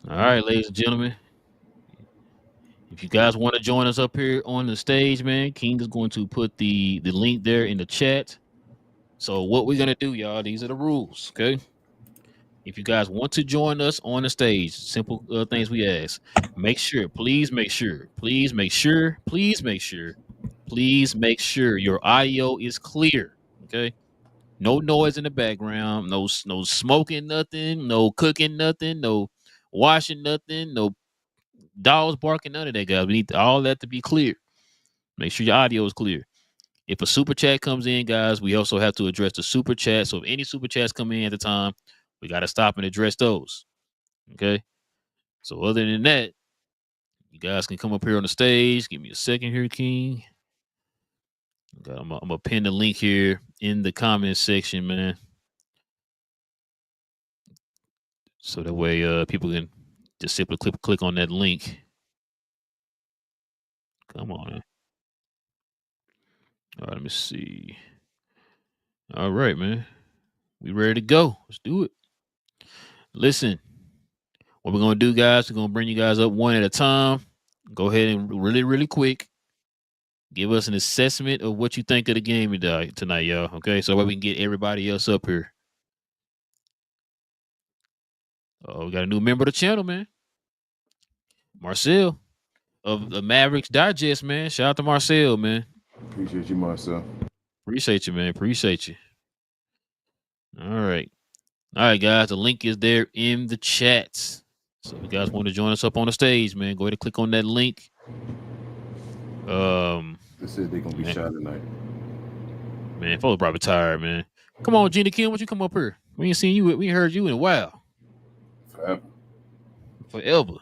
All right, ladies and gentlemen. If you guys want to join us up here on the stage, man, King is going to put the link there in the chat. So what we're going to do, y'all, these are the rules, okay? If you guys want to join us on the stage, simple things we ask. Please make sure your audio is clear, okay? No noise in the background, no smoking nothing, no cooking nothing, no washing nothing, no dogs barking, none of that, guys. We need all that to be clear. Make sure your audio is clear. If a super chat comes in, guys, we also have to address the super chat. So if any super chats come in at the time, we got to stop and address those. Okay? So other than that, you guys can come up here on the stage. Give me a second here, King. Okay, I'm going to pin the link here in the comments section, man. So that way people can just simply click on that link. Come on, man. All right, let me see. All right, man. We ready to go. Let's do it. Listen, what we're going to do, guys, we're going to bring you guys up one at a time. Go ahead and really, really quick, give us an assessment of what you think of the game tonight, y'all. Okay, so that we can get everybody else up here. Oh, we got a new member of the channel, man. Marcel of the Mavericks Digest, man. Shout out to Marcel, man. Appreciate you, Marcel. Appreciate you, man. Appreciate you. All right, guys. The link is there in the chat. So if you guys want to join us up on the stage, man, go ahead and click on that link. They said they're gonna be shot tonight. Man, folks probably tired, man. Come on, Gina Kim, why don't you come up here? We ain't seen you. We ain't heard you in a while. Forever.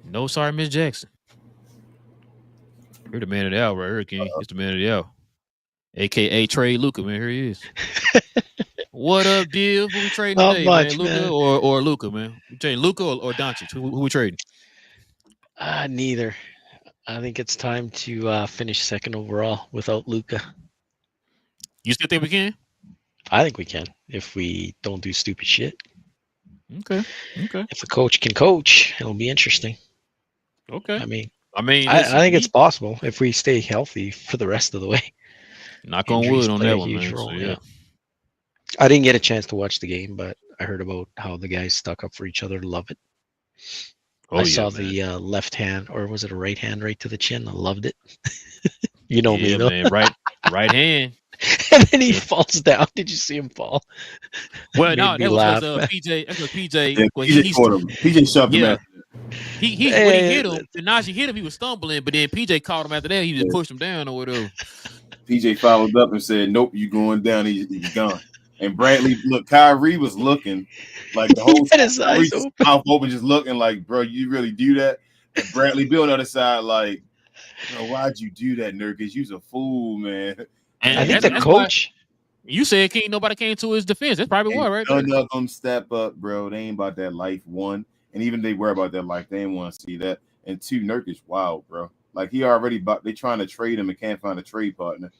No, sorry, Miss Jackson. You're the man of the hour right here, King. He's the man of the hour. AKA Trey Luca, man. Here he is. What up, deal? Who we trading Not today, much, man? Luka man. or Luka, man? We trading Luka or Doncic? Who we trading? Neither. I think it's time to finish second overall without Luca. You still think we can? I think we can if we don't do stupid shit. Okay. If the coach can coach, it'll be interesting. Okay. I mean, listen, I think it's possible if we stay healthy for the rest of the way. knock on Injuries wood on play that a one, huge man. role, So, yeah. I didn't get a chance to watch the game, but I heard about how the guys stuck up for each other. Love it. I saw the left hand, or was it a right hand right to the chin? I loved it. You know me, though. man. Right hand. And then he falls down. Did you see him fall? Well, no, that was because laugh. PJ. That's because PJ. Yeah, Well, PJ caught him. PJ shoved him yeah. after that. When he hit him, when Najee hit him, he was stumbling, but then PJ caught him after that. He just pushed him down or whatever. PJ followed up and said, "Nope, you going down." He's gone. And Bradley, look, Kyrie was looking like the whole He had his eyes open. mouth open, just looking like, bro, you really do that? And Bradley Bill on the other side, like, bro, why'd you do that, Nurkic? You's a fool, man. And I think the coach. You said nobody came to his defense. That's probably why, right? None of them step up, bro. They ain't about that life, one. And even they were about that life, they ain't want to see that. And two, Nurkic, wow, bro. Like he already they trying to trade him and can't find a trade partner.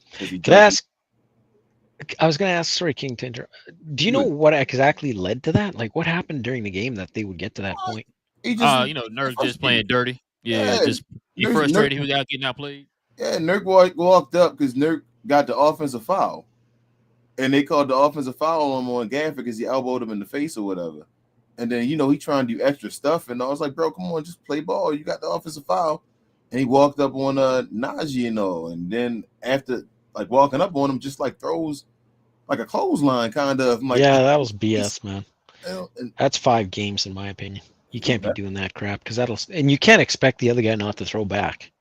I was going to ask, sorry, King Tinder. Do you know what exactly led to that? Like, what happened during the game that they would get to that point? Nurk just playing dirty. Yeah, just he frustrated. He got getting outplayed. Yeah, Nurk walked up because Nurk got the offensive foul, and they called the offensive foul on him on Gafford because he elbowed him in the face or whatever. And then he trying to do extra stuff, and I was like, bro, come on, just play ball. You got the offensive foul, and he walked up on Najee and all, and then after like walking up on him, just like throws like a clothesline kind of. Like, yeah, that was BS, man. That's 5 games in my opinion. You can't be doing that crap because and you can't expect the other guy not to throw back.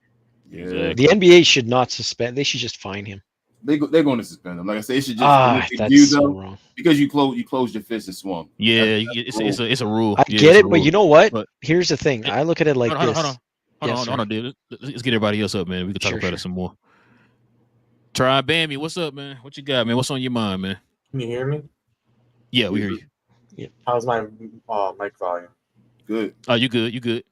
Yeah, exactly. The NBA should not suspend. They should just fine him. They're going to suspend him. Like I said, it should just that's so wrong. Because you closed your fist and swung. Yeah, it's a rule. I get it, but you know what? Here's the thing. I look at it like this. Hold on, dude. Let's get everybody else up, man. We can talk about it some more. Try Bammy, what's up, man? What you got, man? What's on your mind, man? Can you hear me? Yeah, we hear you. Yeah. How's my mic volume? Good. Oh, you good? You good?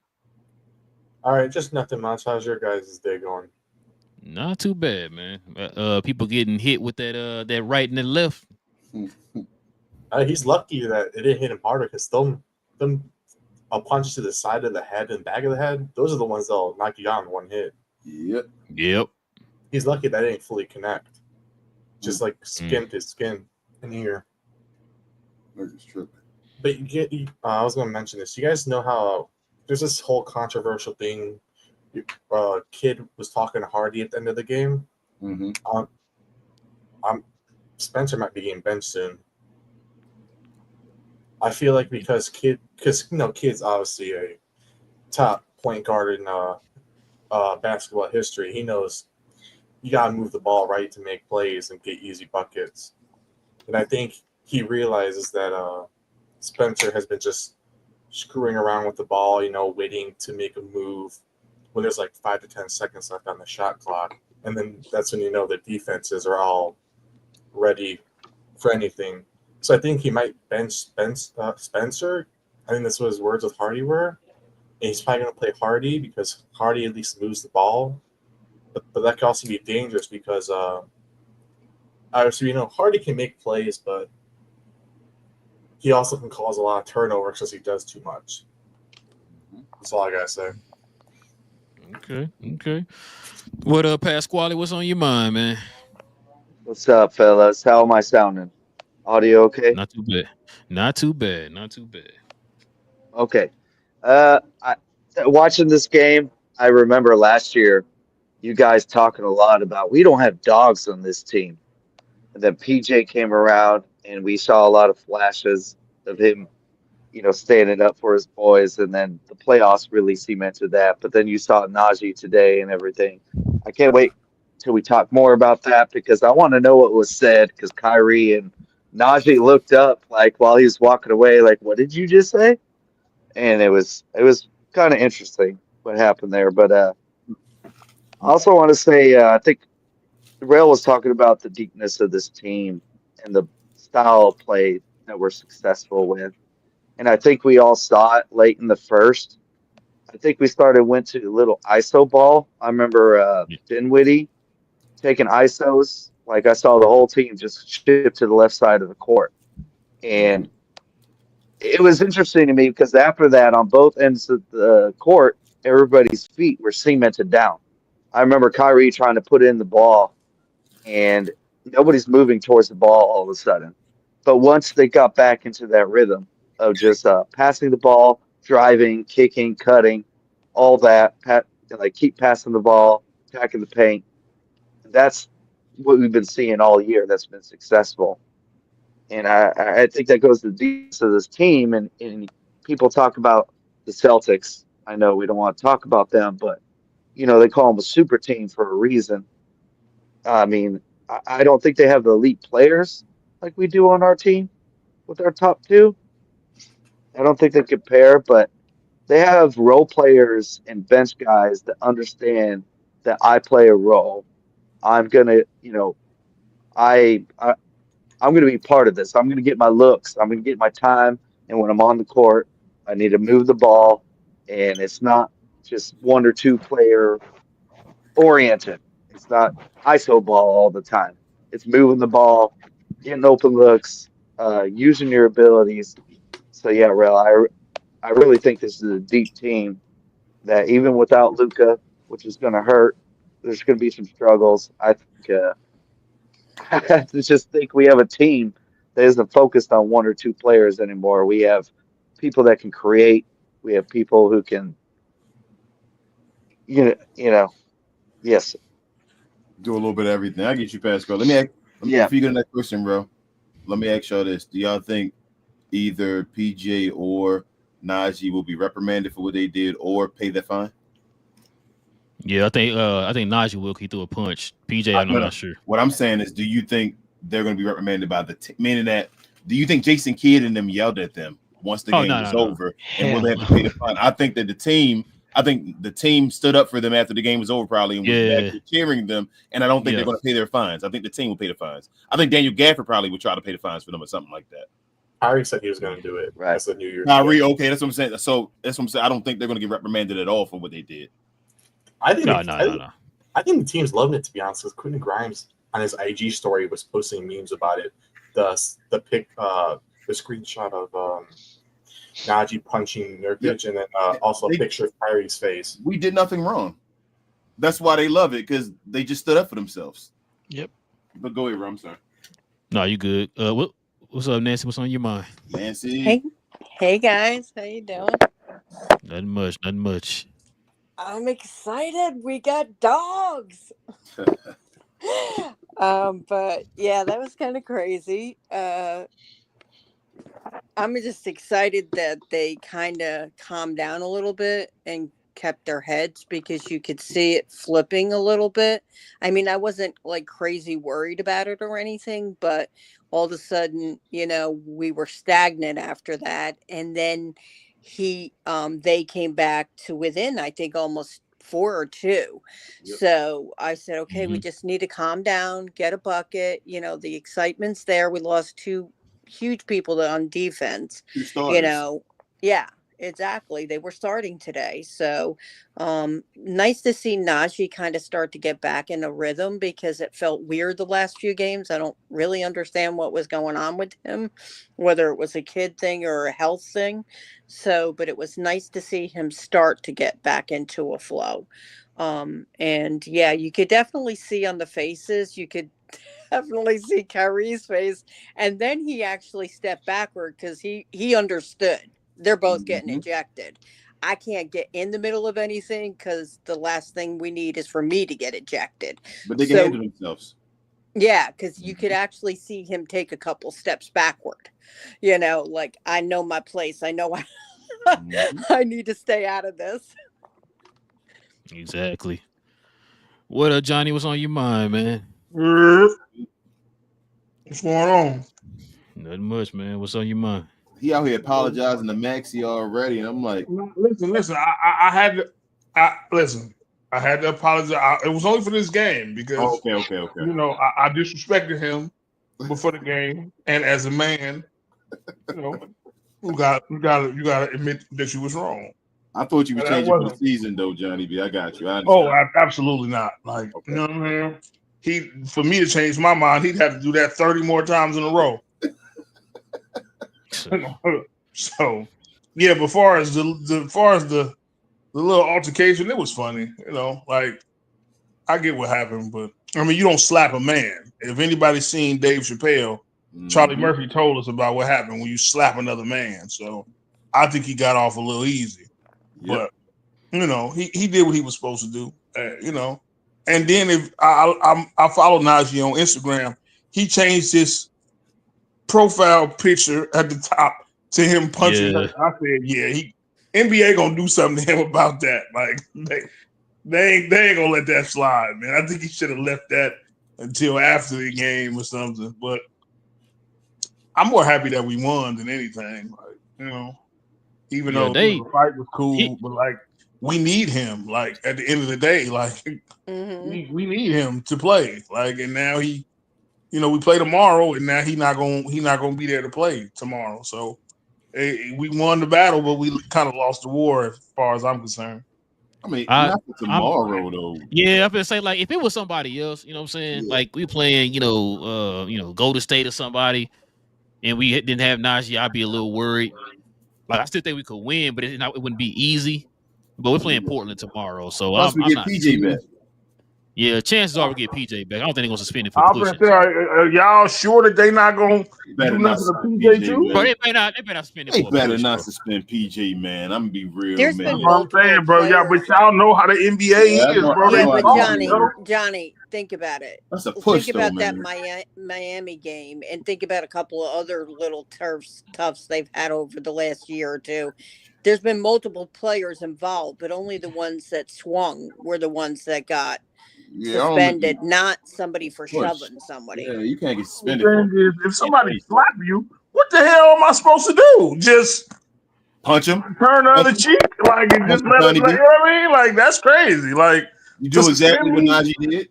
All right, just nothing much. How's your guys' day going? Not too bad, man. People getting hit with that right and the left. He's lucky that it didn't hit him harder because them a punch to the side of the head and back of the head, those are the ones that'll knock you out in one hit. Yep. He's lucky that it didn't fully connect. Just like skin to skin in here. But I was going to mention this. You guys know how there's this whole controversial thing. Kid was talking to Hardy at the end of the game. Mm-hmm. Spencer might be getting benched soon. I feel like because Kid's obviously a top point guard in basketball history. He knows you got to move the ball right to make plays and get easy buckets. And I think he realizes that Spencer has been just screwing around with the ball, waiting to make a move when there's like 5 to 10 seconds left on the shot clock. And then that's when the defenses are all ready for anything. So I think he might bench Spencer. I think that's what his words with Hardy were. And he's probably going to play Hardy because Hardy at least moves the ball. But that could also be dangerous because obviously, Hardy can make plays, but he also can cause a lot of turnovers because he does too much. That's all I got to say. Okay. What Pasquale, what's on your mind, man? What's up, fellas? How am I sounding? Audio okay? Not too bad. Okay. Watching this game, I remember last year you guys talking a lot about we don't have dogs on this team. And then PJ came around and we saw a lot of flashes of him, standing up for his boys. And then the playoffs really cemented that. But then you saw Najee today and everything. I can't wait till we talk more about that because I want to know what was said because Kyrie and Najee looked up like while he was walking away, like, what did you just say? And it was kind of interesting what happened there. But I also want to say I think Relle was talking about the deepness of this team and the style of play that we're successful with. And I think we all saw it late in the first. I think we went to a little ISO ball. I remember Dinwiddie taking ISOs. Like I saw the whole team just shift to the left side of the court. And it was interesting to me because after that, on both ends of the court, everybody's feet were cemented down. I remember Kyrie trying to put in the ball, and nobody's moving towards the ball all of a sudden. But once they got back into that rhythm of just passing the ball, driving, kicking, cutting, all that, like keep passing the ball, attacking the paint, that's what we've been seeing all year that's been successful. And I think that goes to the defense of this team. And people talk about the Celtics. I know we don't want to talk about them, but, they call them a super team for a reason. I mean, I don't think they have the elite players like we do on our team with our top two. I don't think they compare, but they have role players and bench guys that understand that I play a role. I'm gonna, I'm going to be part of this. I'm going to get my looks. I'm going to get my time. And when I'm on the court, I need to move the ball. And it's not just one or two player oriented. It's not ISO ball all the time. It's moving the ball, getting open looks, using your abilities. So, yeah, Rel, I really think this is a deep team that even without Luka, which is going to hurt, there's going to be some struggles. I think I just think we have a team that isn't focused on one or two players anymore. We have people that can create. We have people who can, yes. Do a little bit of everything. I get you, Pascal. Before you get to that question, bro, let me ask y'all this. Do y'all think either PJ or Najee will be reprimanded for what they did or pay the fine? Yeah, I think Najee will. He threw a punch. PJ, I'm not sure. What I'm saying is, do you think they're going to be reprimanded by the meaning that? Do you think Jason Kidd and them yelled at them once the game was over, and will they have to pay the fine? I think that the team stood up for them after the game was over, probably, and was back cheering them. And I don't think they're going to pay their fines. I think the team will pay the fines. I think Daniel Gafford probably would try to pay the fines for them or something like that. Kyrie said he was going to do it. Right. That's the New Year's. Kyrie, okay, that's what I'm saying. So that's what I'm saying. I don't think they're going to get reprimanded at all for what they did. I think I think the team's loving it, to be honest, because Quentin Grimes on his IG story was posting memes about it. The screenshot of Najee punching Nurkic, and then also a picture of Kyrie's face. We did nothing wrong. That's why they love it, because they just stood up for themselves. Yep. But go ahead, Ron, I'm sorry. No, you good. What's up, Nancy? What's on your mind? Nancy. Hey guys, how you doing? Nothing much. I'm excited. We got dogs. But yeah, that was kind of crazy. I'm just excited that they kind of calmed down a little bit and kept their heads, because you could see it flipping a little bit. I mean, I wasn't like crazy worried about it or anything, but all of a sudden, we were stagnant after that. And then they came back to within, I think, almost 4 or 2. Yep. So I said, okay, we just need to calm down, get a bucket. The excitement's there. We lost 2 huge people on defense. Yeah, exactly. They were starting today. So nice to see Najee kind of start to get back in a rhythm, because it felt weird the last few games. I don't really understand what was going on with him, whether it was a kid thing or a health thing. So, but it was nice to see him start to get back into a flow. And yeah, you could definitely see on the faces, you could definitely see Kyrie's face. And then he actually stepped backward, because he understood. They're both getting ejected. I can't get in the middle of anything, because the last thing we need is for me to get ejected. But they can handle themselves. Yeah, because you could actually see him take a couple steps backward. Like, I know my place. I know I need to stay out of this. Exactly. What Johnny? What's on your mind, man? What's going on? Nothing much, man. What's on your mind? He out here apologizing to Maxie already, and I'm like, listen. I had to apologize. It was only for this game, because okay. I disrespected him before the game, and as a man, you got to admit that you was wrong. I thought you were That changing for the wasn't- season, though, Johnny B. I got you. I Absolutely not. Like, you know what I'm saying? For me to change my mind, he'd have to do that 30 more times in a row. So, yeah. But far as the little altercation, it was funny. Like, I get what happened, but I mean, you don't slap a man. If anybody's seen Dave Chappelle, Charlie Murphy told us about what happened when you slap another man. So I think he got off a little easy. But he did what he was supposed to do. And then if I follow Najee on Instagram, he changed his profile picture at the top to him punching her. I said, NBA gonna do something to him about that. Like they ain't gonna let that slide, man. I think he should have left that until after the game or something. But I'm more happy that we won than anything. Like, even though the fight was cool, but like we need him. Like at the end of the day, like we need him to play. Like, and now we play tomorrow, and now he not gonna be there to play tomorrow. So we won the battle, but we kind of lost the war as far as I'm concerned. I mean, not for tomorrow though. Yeah, I'm gonna say, like, if it was somebody else, you know what I'm saying? Yeah. Like we playing, Golden State or somebody, and we didn't have Najee, I'd be a little worried. Like, I still think we could win, but it wouldn't be easy. But we're playing Portland tomorrow, so I'm get not PJ back. Yeah, chances are we get PJ back. I don't think they're gonna suspend him for pushing. Y'all sure that they not gonna do nothing to PJ too? Bro, they better not suspend him. They better not suspend PJ, man. I'm gonna be real, There's man. been I'm saying, bro. Yeah, but y'all know how the NBA is, bro. Yeah, but Johnny, think about it. That's a push, think about though, that Miami game, and think about a couple of other little toughs they've had over the last year or two. There's been multiple players involved, but only the ones that swung were the ones that got suspended, not somebody for shoving somebody. Yeah, you can't get suspended. If somebody slap you, what the hell am I supposed to do? Just punch him, turn the other cheek, like and just let it. You know what I mean? Like that's crazy. Like you do exactly what Najee did.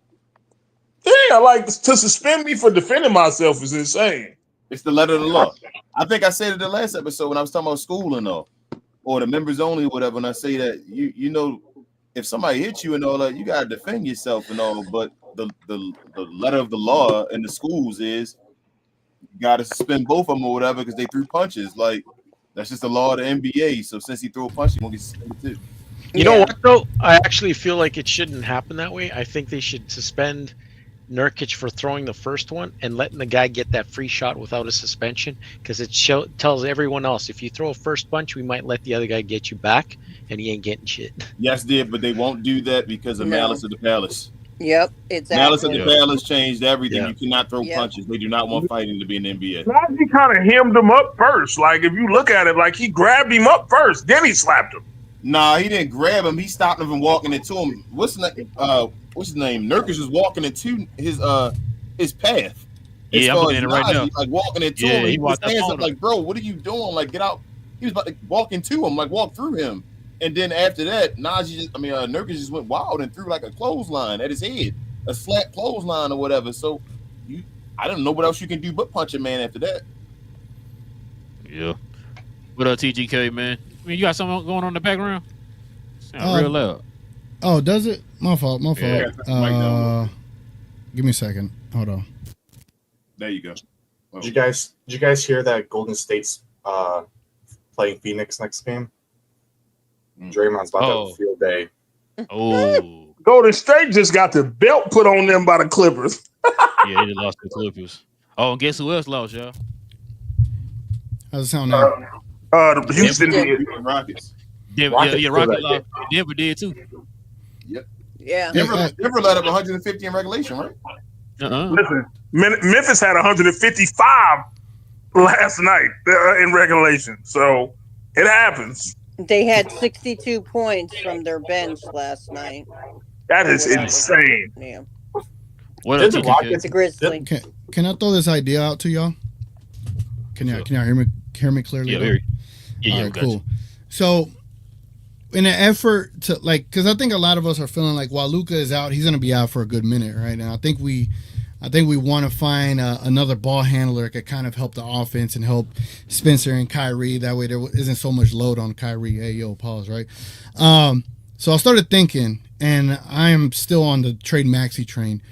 Yeah, like to suspend me for defending myself is insane. It's the letter of the law. I think I said it the last episode when I was talking about school and all, or the members only, or whatever. And I say that if somebody hits you and all that, you gotta defend yourself and all. But the letter of the law in the schools is you gotta suspend both of them or whatever because they threw punches. Like that's just the law of the NBA. So since he threw a punch, he won't get suspended too. You know what though? I actually feel like it shouldn't happen that way. I think they should suspend Nurkic for throwing the first one and letting the guy get that free shot without a suspension, because it tells everyone else if you throw a first punch, we might let the other guy get you back, and he ain't getting shit. Yes, but they won't do that because of malice of the palace. Yep, exactly. Malice of the palace changed everything. You cannot throw punches. They do not want fighting to be in the NBA. He kind of hemmed him up first. Like if you look at it, like he grabbed him up first, then he slapped him. Nah, he didn't grab him. He stopped him from walking into him. What's his name? Nurkic was walking into his path. Yeah, I'm looking at it right now. Like walking into him. He put his hands up like, bro, what are you doing? Like, get out. He was about to walk into him, like walk through him. And then after that, Nurkic just went wild and threw like a clothesline at his head, a flat clothesline or whatever. So I don't know what else you can do but punch a man after that. Yeah. What up, TGK, man? I mean, you got something going on in the background? Sound real loud. Oh, does it? My fault. Yeah, give me a second. Hold on. There you go. Oh. Did you guys hear that Golden State's playing Phoenix next game? Draymond's about to have a field day. Oh. Golden State just got the belt put on them by the Clippers. Yeah, they lost the Clippers. Oh, and guess who else lost, y'all? How's it sound now? The Houston did. Rockets. Rockets lost. Denver did too. Yep. Yeah. Denver let up 150 in regulation, right? Listen, Memphis had 155 last night in regulation, so it happens. They had 62 points from their bench last night. That is insane. Yeah. What else? It's a Grizzly. Can I throw this idea out to y'all? Can y'all hear me clearly? Yeah, all right, cool. So, in an effort to because I think a lot of us are feeling like while Luka is out, he's going to be out for a good minute, right? And I think we I think we want to find another ball handler that could kind of help the offense and help Spencer and Kyrie. That way there isn't so much load on Kyrie. Hey, yo, pause, right? So I started thinking, and I am still on the trade Maxey train.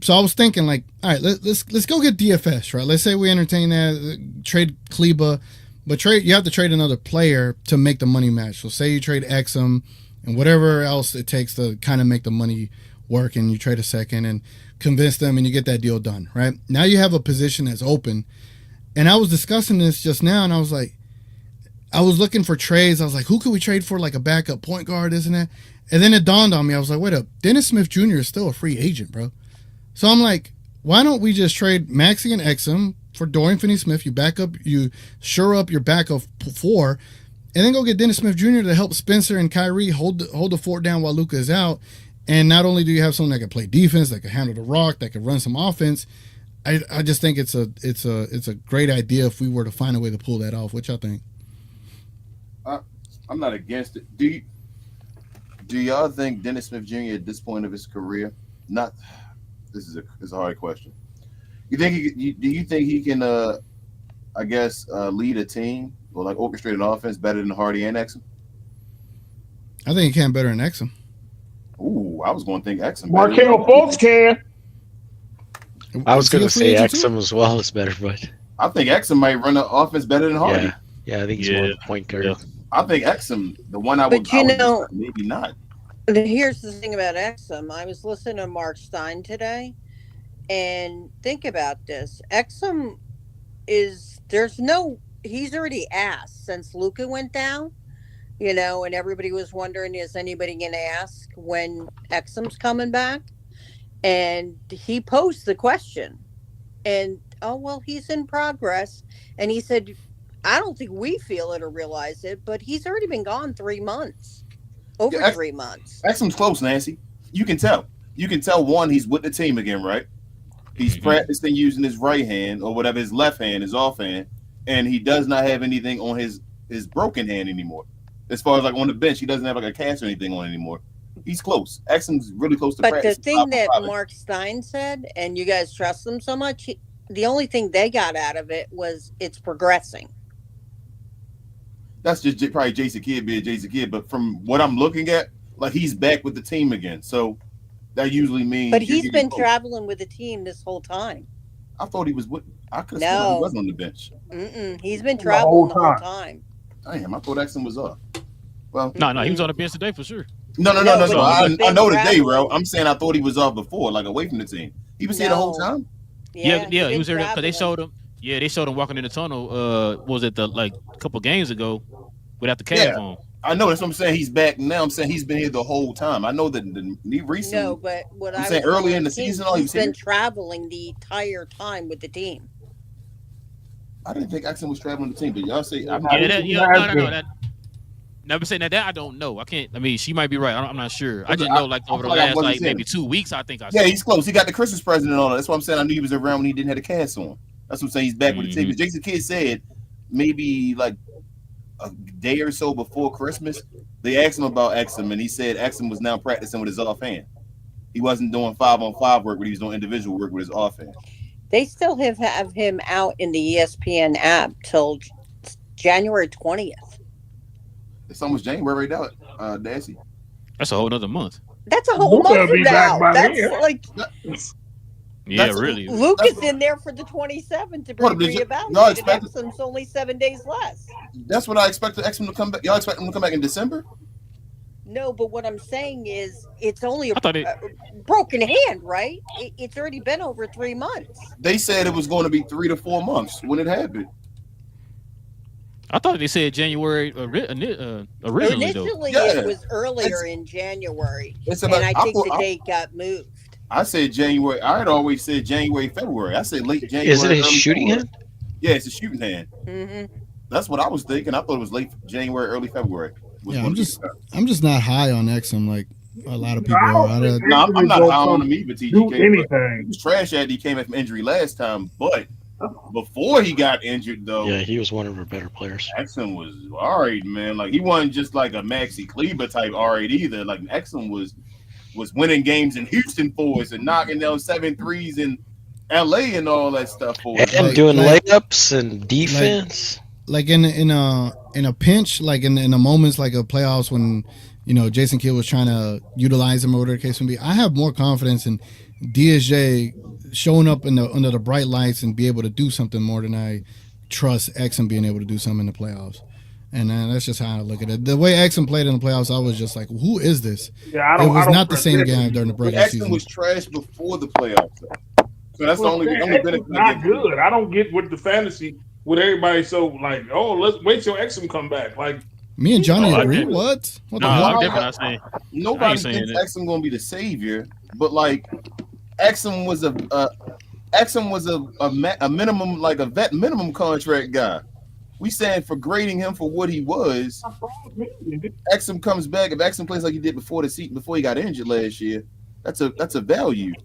So I was thinking, like, all right, let's go get DFS, right? Let's say we entertain that, trade Kleba, but you have to trade another player to make the money match. So say you trade Exum and whatever else it takes to kind of make the money work, and you trade a second and convince them, and you get that deal done, right? Now you have a position that's open. And I was discussing this just now, and I was like, I was looking for trades. I was like, who could we trade for, like a backup point guard, isn't it? And then it dawned on me. I was like, wait up, Dennis Smith Jr. is still a free agent, bro. So I'm like, why don't we just trade Maxey and Exum for Dorian Finney-Smith? You shore up your backup 4, and then go get Dennis Smith Jr. to help Spencer and Kyrie hold the fort down while Luka is out. And not only do you have someone that can play defense, that can handle the rock, that can run some offense, I just think it's a great idea if we were to find a way to pull that off. What y'all think? I'm not against it. Do y'all think Dennis Smith Jr. at this point of his career? This is a hard question. Do you think he can lead a team or like orchestrate an offense better than Hardy and Exum? I think he can better than Exum. Ooh, I was going to think Exum. Markel Fultz can. I was going to say Exum as well is better, but I think Exum might run the offense better than Hardy. Yeah, I think he's more of a point guard. Yeah. I think Exum, the one maybe not. Here's the thing about Exum. I was listening to Mark Stein today, and think about this. Exum he's already asked since Luka went down, and everybody was wondering, is anybody going to ask when Exum's coming back? And he posed the question, and, he's in progress. And he said, I don't think we feel it or realize it, but he's already been gone 3 months. Over 3 months. Exum's close, Nancy. You can tell. One, he's with the team again, right? He's practicing using his right hand or whatever, his left hand, his off hand, and he does not have anything on his broken hand anymore. As far as like on the bench, he doesn't have like a cast or anything on anymore. He's close. Exum's really close to practice. But the thing that Mark Stein said, and you guys trust them so much, the only thing they got out of it was it's progressing. That's just probably Jason Kidd being Jason Kidd, but from what I'm looking at, like he's back with the team again. So that usually means. But he's been traveling with the team this whole time. I thought he was with. I could have sworn he was on the bench. He's been traveling the whole time. Damn, I thought Exum was off. Well, no, he was on the bench today for sure. No. I know today, bro. I'm saying I thought he was off before, like away from the team. He was here the whole time. Yeah, he was here because they showed him. Yeah, they showed him walking in the tunnel. Was it a couple games ago without the calf on? I know. That's what I'm saying. He's back now. I'm saying he's been here the whole time. I know that recently. No, but what I'm saying early in the season, he's been traveling the entire time with the team. I didn't think Exum was traveling the team, but y'all say no. Never saying that I don't know. I can't. I mean, she might be right. I'm not sure. I just know over the last maybe 2 weeks. I think he's close. He got the Christmas present and all that. That's why I'm saying I knew he was around when he didn't have the cast on. That's what I'm saying. He's back with the team. But Jason Kidd said maybe like a day or so before Christmas, they asked him about Exum, and he said Exum was now practicing with his offhand. He wasn't doing 5-on-5 work, but he was doing individual work with his offhand. They still have him out in the ESPN app till January 20th. It's almost January right now, Nancy. That's a whole other month. That's a whole month from now. That's like... really. Luke is in there for the 27th to be reevaluated. Exum's only 7 days less. That's what I expected Exum to come back. Y'all expect him to come back in December? No, but what I'm saying is it's only a broken hand, right? It's already been over 3 months. They said it was going to be 3 to 4 months when it happened. I thought they said January originally. Initially, it was earlier in January, and I think the date got moved. I said January. I had always said January, February. I said late January. Is it a shooting hand? Yeah, it's a shooting hand. Mm-hmm. That's what I was thinking. I thought it was late January, early February. Yeah, I'm just not high on Exum like a lot of people are. I'm not high on him either. TGK. He was trash after he came back from injury last time, but before he got injured, though, yeah, he was one of our better players. Exum was all right, man. Like he wasn't just like a Maxi Kleber type all right either. Like Exum was winning games in Houston for us and knocking down 7 threes and LA and all that stuff for and us. doing layups and defense. Like in a pinch, like in the moments like a playoffs when Jason Kidd was trying to utilize him or whatever the case may be. I have more confidence in DSJ showing up under the bright lights and be able to do something more than I trust Exum being able to do something in the playoffs. And that's just how I look at it. The way Exum played in the playoffs, I was just like, who is this? Yeah, it was not the same game during the regular season. Exum was trash before the playoffs. So that's the only benefit. Not good. I don't get with the fantasy with everybody so like, oh, let's wait till Exum come back. Like me and Johnny agree. What the hell? I'm different. I say nobody thinks Exum gonna be the savior, but like Exum was a minimum, like a vet minimum contract guy. We saying for grading him for what he was. Exum comes back. If Exum plays like he did before he got injured last year, that's a value.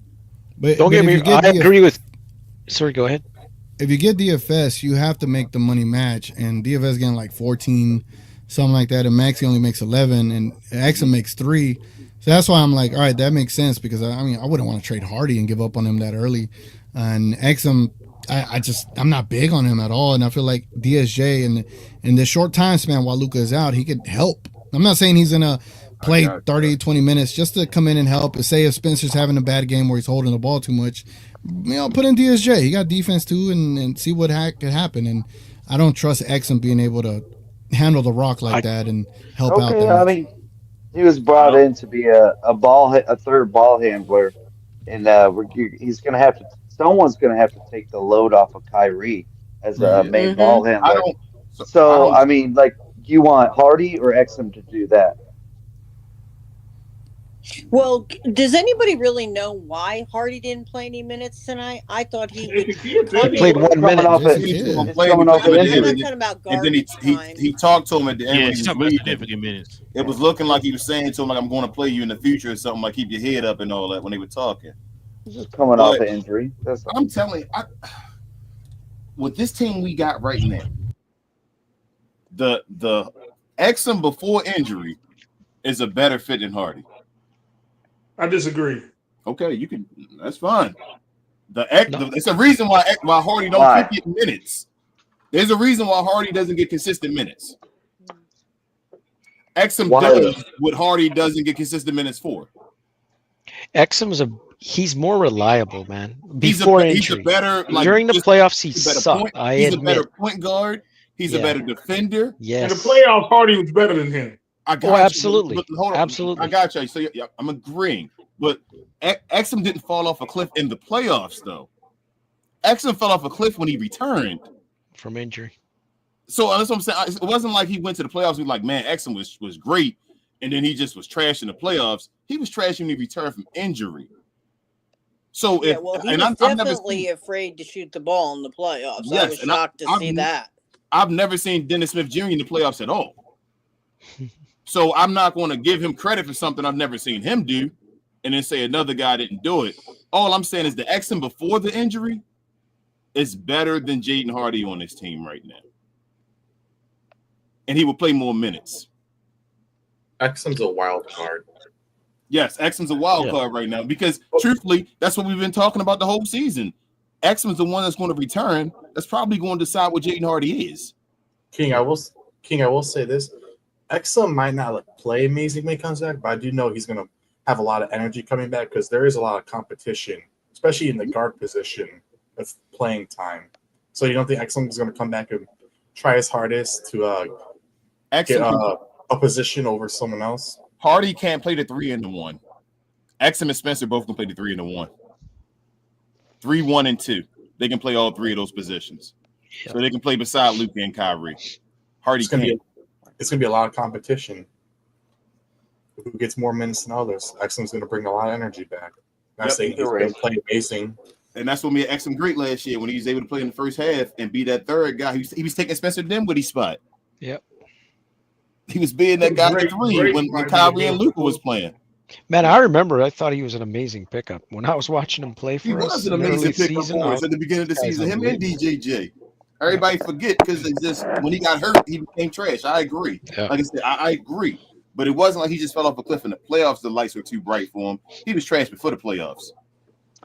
But don't get me. I agree with. Sorry, go ahead. If you get DFS, you have to make the money match, and DFS getting like 14, something like that, and Maxi only makes 11, and Exum makes 3. So that's why I'm like, all right, that makes sense because I wouldn't want to trade Hardy and give up on him that early, and Exum. I'm not big on him at all, and I feel like DSJ in the short time span while Luka is out, he could help. I'm not saying he's gonna play 30, 20 minutes just to come in and help. And say if Spencer's having a bad game where he's holding the ball too much, put in DSJ. He got defense too, and see what could happen. And I don't trust Exum being able to handle the rock like that and help out. Okay, I mean, he was brought in to be a third ball handler, and he's gonna have to. Someone's going to have to take the load off of Kyrie as a main ball handler. I mean, like, do you want Hardy or Exum to do that? Well, does anybody really know why Hardy didn't play any minutes tonight? I thought he played 1 minute. And then he talked to him at the end. Yeah, he's talking about significant minutes. It was looking like he was saying to him, like, I'm going to play you in the future or something, like keep your head up and all that when they were talking. Just coming off an injury. I'm telling you, with this team we got right now, the Exum before injury is a better fit than Hardy. I disagree. Okay, you can. That's fine. It's a reason why Hardy don't get minutes. There's a reason why Hardy doesn't get consistent minutes. Exum does what Hardy doesn't get consistent minutes for. Exum's he's more reliable, man. Before injury, he's a better during the playoffs, he sucked. He's a better point guard. He's a better defender. In Yes. the playoffs, Hardy was better than him. Absolutely. Hold on. Absolutely. I got you. So I'm agreeing, but Exum didn't fall off a cliff in the playoffs, though. Exum fell off a cliff when he returned from injury. So that's what I'm saying. It wasn't like he went to the playoffs. He was like, man, Exum was great, and then he just was trash in the playoffs. He was trash when he returned from injury. So he was definitely afraid to shoot the ball in the playoffs. Yes, I was shocked to see that. I've never seen Dennis Smith Jr. in the playoffs at all. So I'm not going to give him credit for something I've never seen him do and then say another guy didn't do it. All I'm saying is the Exum before the injury is better than Jaden Hardy on this team right now. And he will play more minutes. Exum's a wild card. Yes, Exum's a wild card right now because, truthfully, that's what we've been talking about the whole season. Exum's the one that's going to return. That's probably going to decide what Jaden Hardy is. King, I will say this. Exum might not play amazing when he comes back, but I do know he's going to have a lot of energy coming back because there is a lot of competition, especially in the guard position of playing time. So you don't think Exum is going to come back and try his hardest to get a position over someone else? Hardy can't play the 3 and the 1. Exum and Spencer both can play the 3 and the 1. 3, 1, and 2. They can play all 3 of those positions. Yeah. So they can play beside Luka and Kyrie. Hardy can't. It's going to be a lot of competition. Who gets more minutes than others? Exum's going to bring a lot of energy back. I'm not saying he's going to play amazing. And that's what made Exum great last year when he was able to play in the first half and be that third guy. He was taking Spencer Dinwiddie's spot. Yep. He was being that guy at 3 when Kyrie and Luka was playing. Man, I remember. I thought he was an amazing pickup when I was watching him play for us. He was an amazing pickup for us at the beginning of the season. Him and DJJ. Everybody forget because it's just when he got hurt, he became trash. I agree. Yeah. Like I said, I agree. But it wasn't like he just fell off a cliff in the playoffs. The lights were too bright for him. He was trash before the playoffs.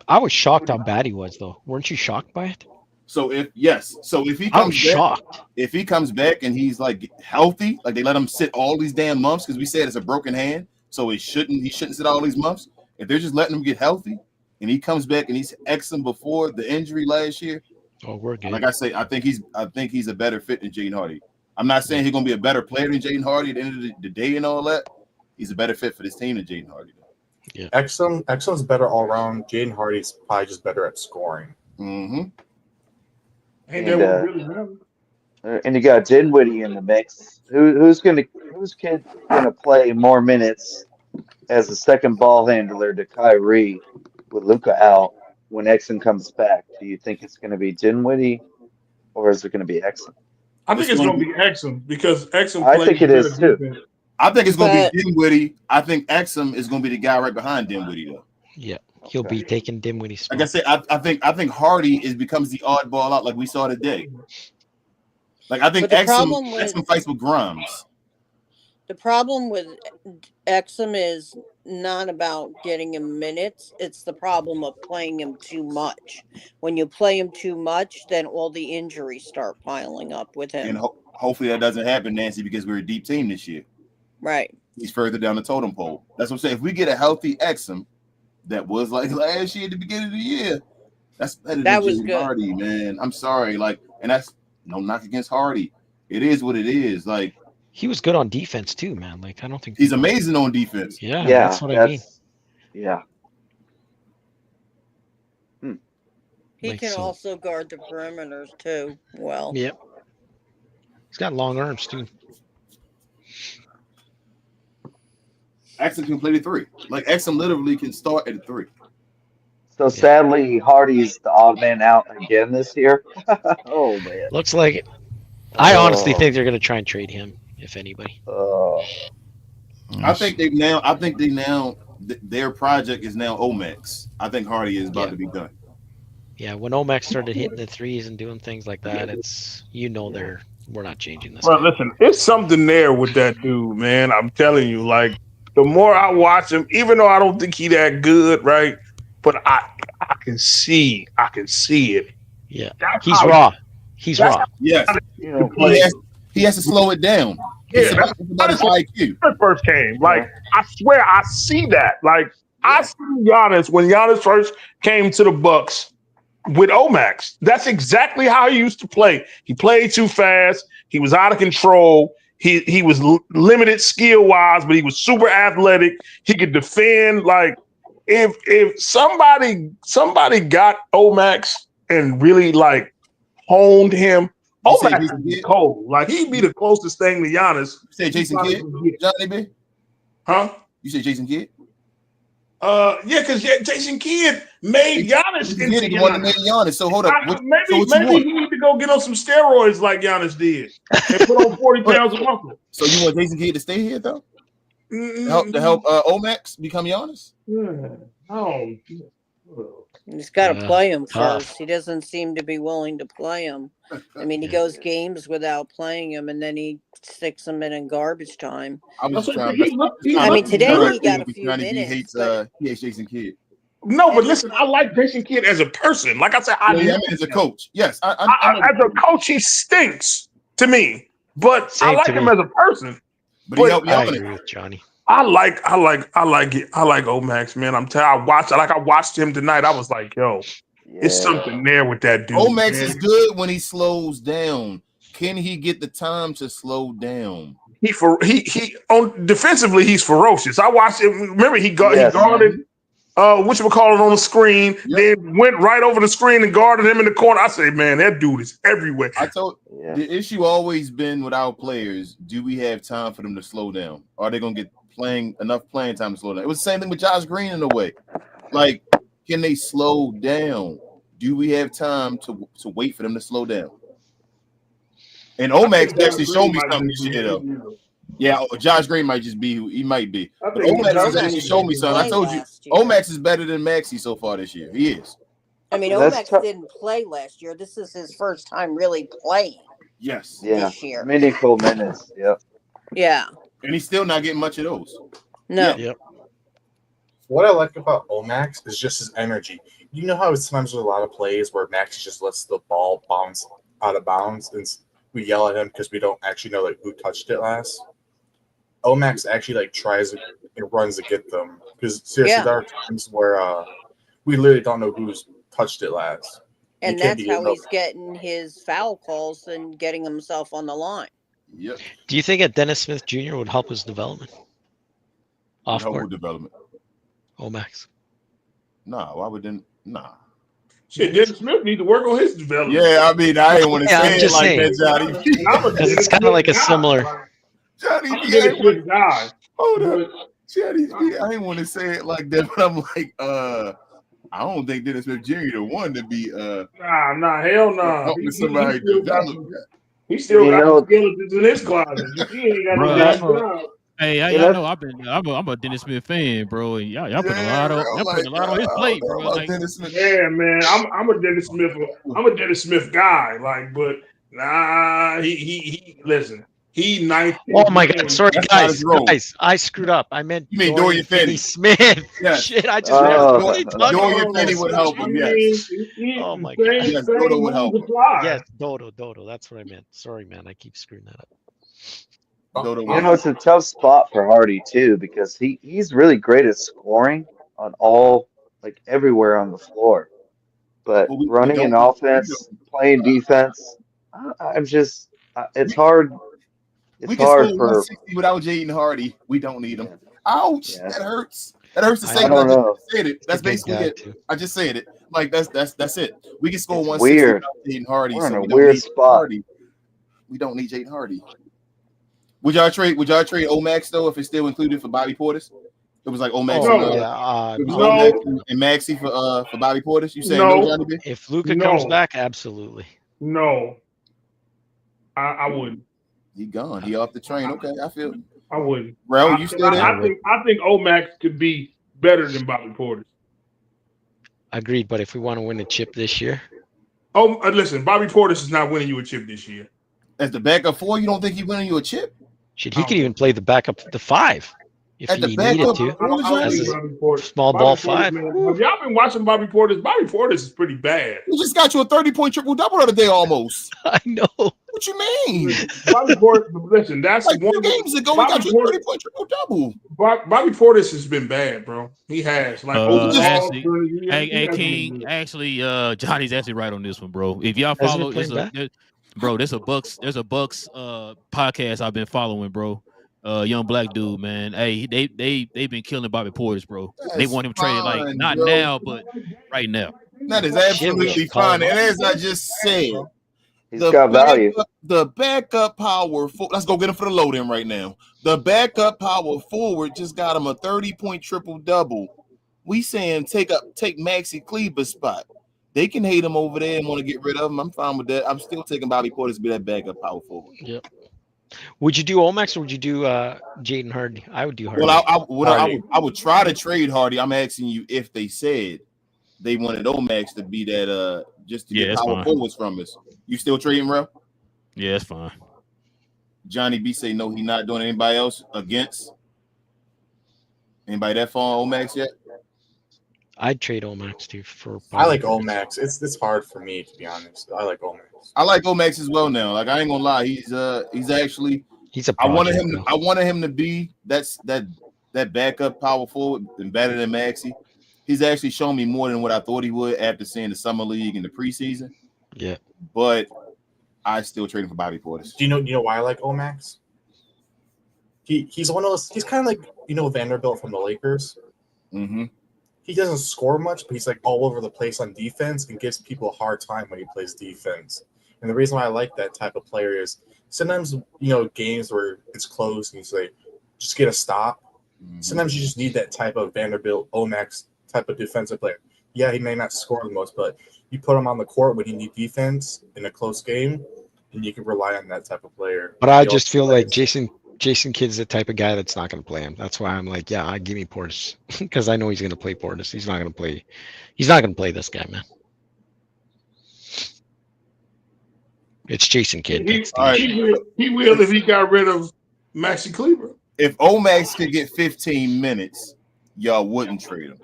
I was shocked how bad he was, though. Weren't you shocked by it? So if he I was comes back, shocked. if he comes back and he's like healthy, like they let him sit all these damn months because we said it's a broken hand, so he shouldn't sit all these months. If they're just letting him get healthy and he comes back and he's Exum before the injury last year, oh, we're good. Like I say, I think he's a better fit than Jaden Hardy. I'm not saying he's gonna be a better player than Jaden Hardy at the end of the day and all that. He's a better fit for this team than Jaden Hardy. Yeah. Exum's better all around. Jaden Hardy's probably just better at scoring. Mm-hmm. And you got Dinwiddie in the mix. Who's kid gonna play more minutes as a second ball handler to Kyrie with Luka out when Exum comes back? Do you think it's gonna be Dinwiddie or is it gonna be Exum? I think it's gonna be Exum because Exum. I think it is too. I think it's gonna be Dinwiddie. I think Exum is gonna be the guy right behind Dinwiddie though. Yeah. He'll be taking Dinwiddie's spot. Like I said, I think Hardy becomes the oddball out like we saw today. Like I think Exum fights with Grimes. The problem with Exum is not about getting him minutes. It's the problem of playing him too much. When you play him too much, then all the injuries start piling up with him. And hopefully that doesn't happen, Nancy, because we're a deep team this year. Right. He's further down the totem pole. That's what I'm saying. If we get a healthy Exum, that was like last year at the beginning of the year, that's better than Jaden Hardy, man. I'm sorry, and that's no knock against Hardy. It is what it is. Like he was good on defense too, man. Like I don't think he's amazing on defense. Yeah, that's what I mean. Yeah. He can also guard the perimeters too. Well. Yep. He's got long arms too. Exum can play the three. Like Exum literally can start at the three. So sadly, Hardy's the odd man out again this year. Oh man, looks like it. I honestly think they're going to try and trade him, if anybody. I think they now. Their project is now Omax. I think Hardy is about to be done. Yeah, when Omax started hitting the threes and doing things like that, we're not changing this. Well, listen, it's something there with that dude, man. I'm telling you, like. The more I watch him, even though I don't think he that good, right? But I can see it. Yeah, he's raw. He's raw. Yes, he has to slow it down. Yeah, that's his IQ. First came, like I swear, I see that. Like I see Giannis when Giannis first came to the Bucks with Omax. That's exactly how he used to play. He played too fast. He was out of control. He was limited skill wise, but he was super athletic. He could defend. Like if somebody got Omax and really like honed him, Omax would be cold. Like he'd be the closest thing to Giannis. You say Jason Kidd, Johnny B? Huh? You say Jason Kidd? Yeah, because Jason Kidd made Giannis into the one that made Giannis. So hold up. Maybe he need to go get on some steroids like Giannis did and put on 40 pounds of muscle. So you want Jason Kidd to stay here though? To help Omax become Giannis? He's got to play him first. He doesn't seem to be willing to play him. I mean, he goes games without playing him, and then he sticks him in garbage time. I mean, today he got a few minutes. He hates Jason Kidd. No, but listen, I like Jason Kidd as a person. Like I said, I mean as a coach. Yes, as a coach, he stinks to me, but I like him as a person. But he helped me out with Johnny. I like Omax, man. I watched him tonight. I was like, yo, it's something there with that dude. Omax is good when he slows down. Can he get the time to slow down? Defensively, he's ferocious. I watched him. Remember, he guarded whatchamacallit on the screen, then went right over the screen and guarded him in the corner. I say, man, that dude is everywhere. The issue always been with our players, do we have time for them to slow down? Are they going to get enough playing time to slow down? It was the same thing with Josh Green in a way. Like, can they slow down? Do we have time to wait for them to slow down? And Omax actually showed me something this year, though. Yeah, Josh Green might just be who he might be. But Omax has actually shown me something. I told you, Omax is better than Maxey so far this year. He is. I mean, Omax didn't play last year. This is his first time really playing. Yes. This year. Meaningful minutes. Yep. Yeah. And he's still not getting much of those. No. Yep. What I like about Omax is just his energy. you know how sometimes there's a lot of plays where Max just lets the ball bounce out of bounds, and we yell at him because we don't actually know who touched it last. Omax actually tries and runs to get them, because seriously, there are times where we literally don't know who's touched it last. And that's how he's getting his foul calls and getting himself on the line. Yep. Do you think a Dennis Smith Jr. would help his development? Off court development. Omax. Nah, why would then? Nah. Shit, Dennis Smith need to work on his development. Yeah, I mean, I didn't want to say it like that, Johnny. Because it's kind of like a similar. Johnny, Dennis Smith guy. Hold up, Johnny. I didn't want to say it like that, but I'm like, I don't think Dennis Smith Jr. the one to be. Nah, hell no. He still You got know- the skeletons in his closet. He ain't got no damn job. Hey, y'all know I'm a Dennis Smith fan, bro. And y'all putting a lot on his plate, bro. Like, Yeah, man. I'm a Dennis Smith. I'm a Dennis Smith guy. But nah, he listen. He 19. Oh my God! Sorry, guys, I screwed up. I meant you mean Dorian Finney-Smith. Yes. Shit, I just Dorian Finney would help him. Yes. Oh my God. Yes, Dodo would help him. Yes, Dodo. That's what I meant. Sorry, man. I keep screwing that up. It's a tough spot for Hardy too, because he's really great at scoring on everywhere on the floor, but running an offense, playing defense, it's hard. We can score 160 without Jaden Hardy. We don't need him. Ouch! Yeah. That hurts. That hurts to say. I just said it. That's basically it. I just said it. Like that's it. We can score 160 weird. without Jaden Hardy. We're in a we weird spot. Hardy. We don't need Jaden Hardy. Would y'all trade Omax though if it's still included for Bobby Portis? It was like Omax Omax and Maxey for Bobby Portis. You saying no, Johnny B? If Luka comes back, absolutely. No, I wouldn't. He gone. He off the train. Okay, I feel. I wouldn't. Relle, you still there? I think Omax could be better than Bobby Portis. Agreed, but if we want to win a chip this year, listen, Bobby Portis is not winning you a chip this year. As the backup 4, you don't think he's winning you a chip? Shit, he could even play the backup, the 5, if he needed to. As a small ball 5. Have y'all been watching Bobby Portis? Bobby Portis is pretty bad. He just got you a 30-point triple-double the other day almost. I know. What you mean? Bobby Portis, listen, that's like one 2 games ago. He got you a 30-point triple-double. Bobby Portis has been bad, bro. He has. Hey, King. Actually, Johnny's actually right on this one, bro. If y'all follow there's a Bucks podcast I've been following, bro. Young black dude, man. Hey, they've been killing Bobby Portis, bro. They want him traded not now, but right now. That is absolutely fine. And as I just said, he's got value. The backup power forward. Let's go get him for the load in right now. The backup power forward just got him a 30-point triple-double. We saying take Maxie Kleber's spot. They can hate him over there and want to get rid of him. I'm fine with that. I'm still taking Bobby Portis to be that backup power forward. Yep. Would you do Omax or would you do Jaden Hardy? I would do Hardy. Well, I would try to trade Hardy. I'm asking you if they said they wanted Omax to be that just to get power forwards from us. You still trading, Relle? Yeah, that's fine. Johnny B say no, he's not doing anybody else against. Anybody that far on Omax yet? I'd trade Omax too for. I like Omax. It's hard for me, to be honest. I like Omax. I like Omax as well now. Like I ain't gonna lie, he's actually. He's a. I wanted him to be that backup power forward and better than Maxey. He's actually shown me more than what I thought he would after seeing the summer league and the preseason. Yeah, but I still trade him for Bobby Portis. Do you know why I like Omax? He's one of those. He's kind of like Vanderbilt from the Lakers. Mm-hmm. He doesn't score much, but he's all over the place on defense and gives people a hard time when he plays defense. And the reason why I like that type of player is sometimes, games where it's close and you say, just get a stop. Mm-hmm. Sometimes you just need that type of Vanderbilt, Omax type of defensive player. Yeah, he may not score the most, but you put him on the court when you need defense in a close game, and you can rely on that type of player. But I just feel like Jason Kidd's the type of guy that's not going to play him. That's why I'm like, yeah, give me Portis because I know he's going to play Portis. He's not going to play. He's not going to play this guy, man. It's Jason Kidd. He will if he got rid of Maxie Kleber. If Omax could get 15 minutes, y'all wouldn't trade him.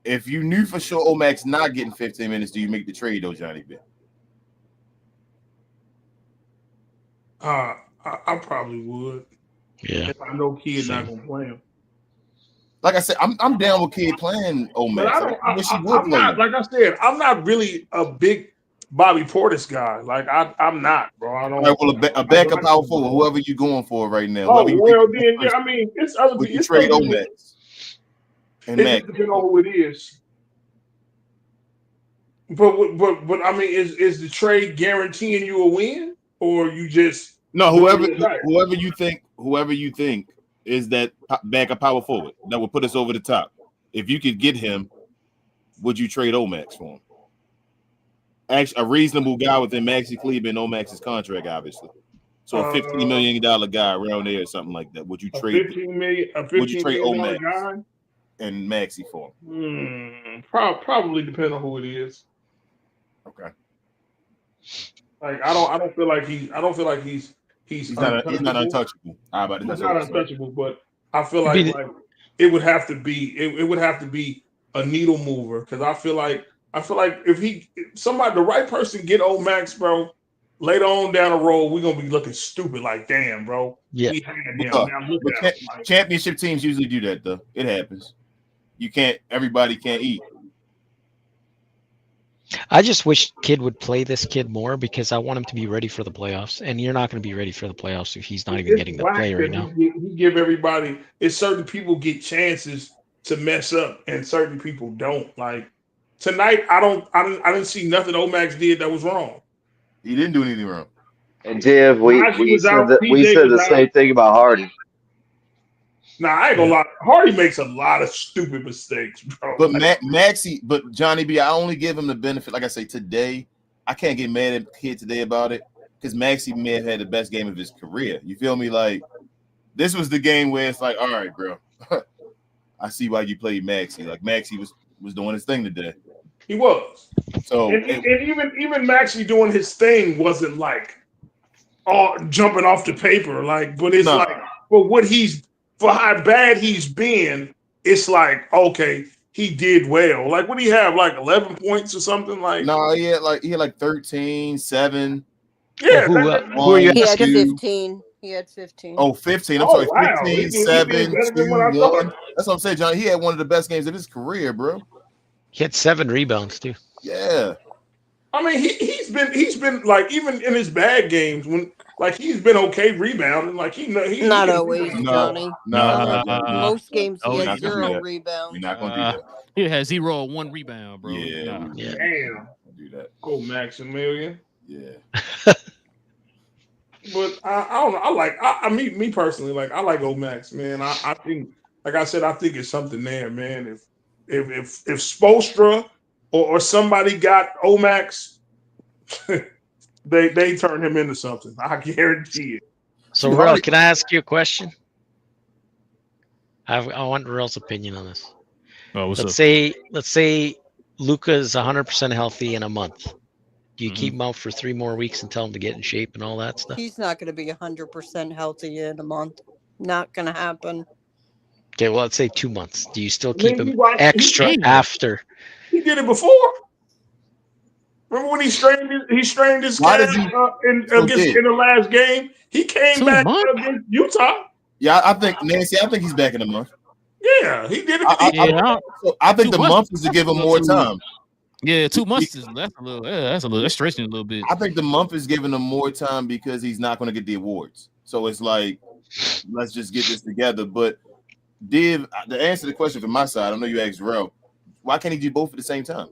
if you knew for sure Omax not getting 15 minutes, do you make the trade though, Johnny B? I probably would. Yeah. If I know Kid not Same. gonna play him. Like I said, I'm down with Kid playing Omax. But I don't. I wish he would I'm play not. him. Like I said, I'm not really a big Bobby Portis guy. Like I'm not, bro. I don't. All right, well, a backup power forward, whoever you going for right now. Oh You well, think then first, I mean, it's other would people. you It's trade other people. Omax and It Max? just depends on who it is. But I mean, is the trade guaranteeing you a win, or you just No, doing it right? whoever you think is that backup power forward that will put us over the top. If you could get him, would you trade Omax for him? Actually, a reasonable guy within Maxi Kleber and Omax's contract, obviously. So a $15 million guy around there or something like that. Would you trade $15 million Omax guy? and Maxi for him? Probably depend on who it is. Okay. Like I don't feel like he's not untouchable. How about He's not untouchable, but I feel like it would have to be it would have to be a needle mover, because I feel like if the right person get Omax, bro, later on down the road we're gonna be looking stupid. Like, damn, bro, yeah. We had him. Now look at him. Championship teams usually do that though. It happens. Everybody can't eat. I just wish Kid would play this kid more, because I want him to be ready for the playoffs. And you're not going to be ready for the playoffs if he's not even getting the play right now. He give everybody. It's certain people get chances to mess up, and certain people don't. Like tonight, I didn't see nothing Omax did that was wrong. He didn't do anything wrong. And Div, we said the same thing about Hardy. Nah, I ain't gonna lie. Hardy makes a lot of stupid mistakes, bro. But Maxie, but Johnny B, I only give him the benefit. Like I say, today, I can't get mad at Kid today about it, because Maxie may have had the best game of his career. You feel me? Like, this was the game where it's like, all right, bro, I see why you played Maxie. Like, Maxie was doing his thing today. He was. So and even Maxie doing his thing wasn't like all jumping off the paper. Like, but it's like, but for how bad he's been, it's like, okay, he did well. Like, what do he have? Like 11 points or something? Like, no, he had like 13, 7. Yeah, who are you? He had 15. He had 15. Oh, 15. I'm sorry, 15, 7, 2, 1. That's what I'm saying, John. He had one of the best games of his career, bro. He had 7 rebounds too. Yeah. I mean, he's been like, even in his bad games, when like he's been okay rebounding. Like he's not always, Johnny. No. Most games he We're has 0 rebounds. We're not gonna do that. He has 0 or 1 rebound, bro. Yeah. Damn. Do that. Go Maximilian. Yeah. But I don't know. Me personally, like, I like Omax, man. I think, like I said, I think it's something there, man. If Spoelstra or somebody got Omax, they turn him into something. I guarantee it. So, Relle, can I ask you a question? I want Relle's opinion on this. Oh, let's say Luka is 100% healthy in a month. Do you keep him out for 3 more weeks and tell him to get in shape and all that stuff? He's not going to be 100% healthy in a month. Not going to happen. Okay, well, let's say 2 months. Do you still keep him extra after? He did it before. Remember when he strained his calf in the last game? He came back against Utah. Yeah, I think Nancy. I think he's back in a month. Yeah, he did it. I think the month is to give him more time. Yeah, 2 months that's stretching a little bit. I think the month is giving him more time because he's not going to get the awards. So it's like, let's just get this together. But Div, to answer the question from my side, I know you asked Relle, why can't he do both at the same time?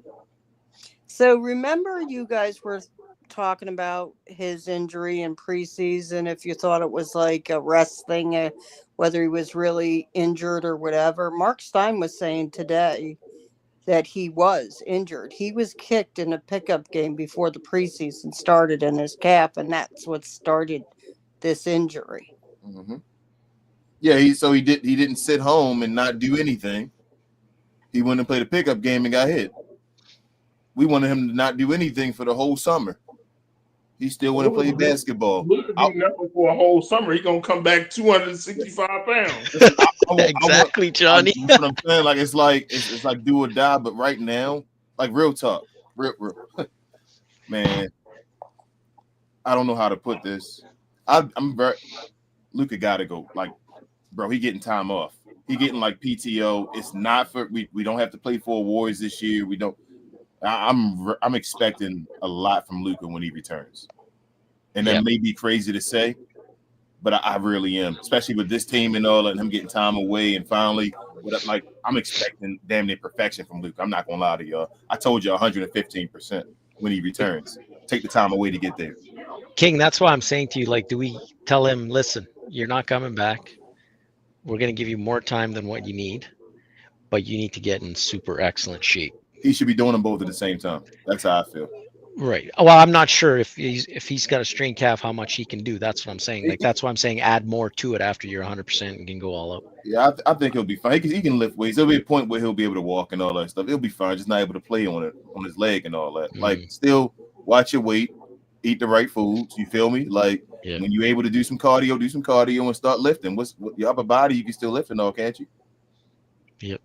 So remember, you guys were talking about his injury in preseason, if you thought it was like a rest thing, whether he was really injured or whatever. Mark Stein was saying today that he was injured. He was kicked in a pickup game before the preseason started in his calf, and that's what started this injury. Mm-hmm. Yeah, he didn't sit home and not do anything. He went and played a pickup game and got hit. We wanted him to not do anything for the whole summer. He still want to play basketball. Luka being nothing for a whole summer. He gonna come back 265 pounds. Exactly, Johnny. That's what I'm saying. Like it's like do or die. But right now, like real talk, real man. I don't know how to put this. I'm very Luka gotta go. Like, bro, he getting time off. He getting like PTO. It's not for we don't have to play for awards this year. We don't. I'm expecting a lot from Luka when he returns, and that may be crazy to say, but I really am, especially with this team and all, and him getting time away, and finally, like I'm expecting damn near perfection from Luka. I'm not gonna lie to y'all. I told you 115% when he returns. Take the time away to get there. King, that's why I'm saying to you, like, do we tell him, listen, you're not coming back. We're going to give you more time than what you need, but you need to get in super excellent shape. He should be doing them both at the same time. That's how I feel. Right. Well, I'm not sure if he's got a strained calf, how much he can do. That's what I'm saying. Like, that's why I'm saying add more to it after you're 100% and can go all out. Yeah, I think he'll be fine. He can lift weights. There'll be a point where he'll be able to walk and all that stuff. He'll be fine, just not able to play on his leg and all that. Like, still watch your weight, eat the right foods. You feel me? Like, when you're able to do some cardio and start lifting. What your upper body, you can still lift and all, can't you? Yep.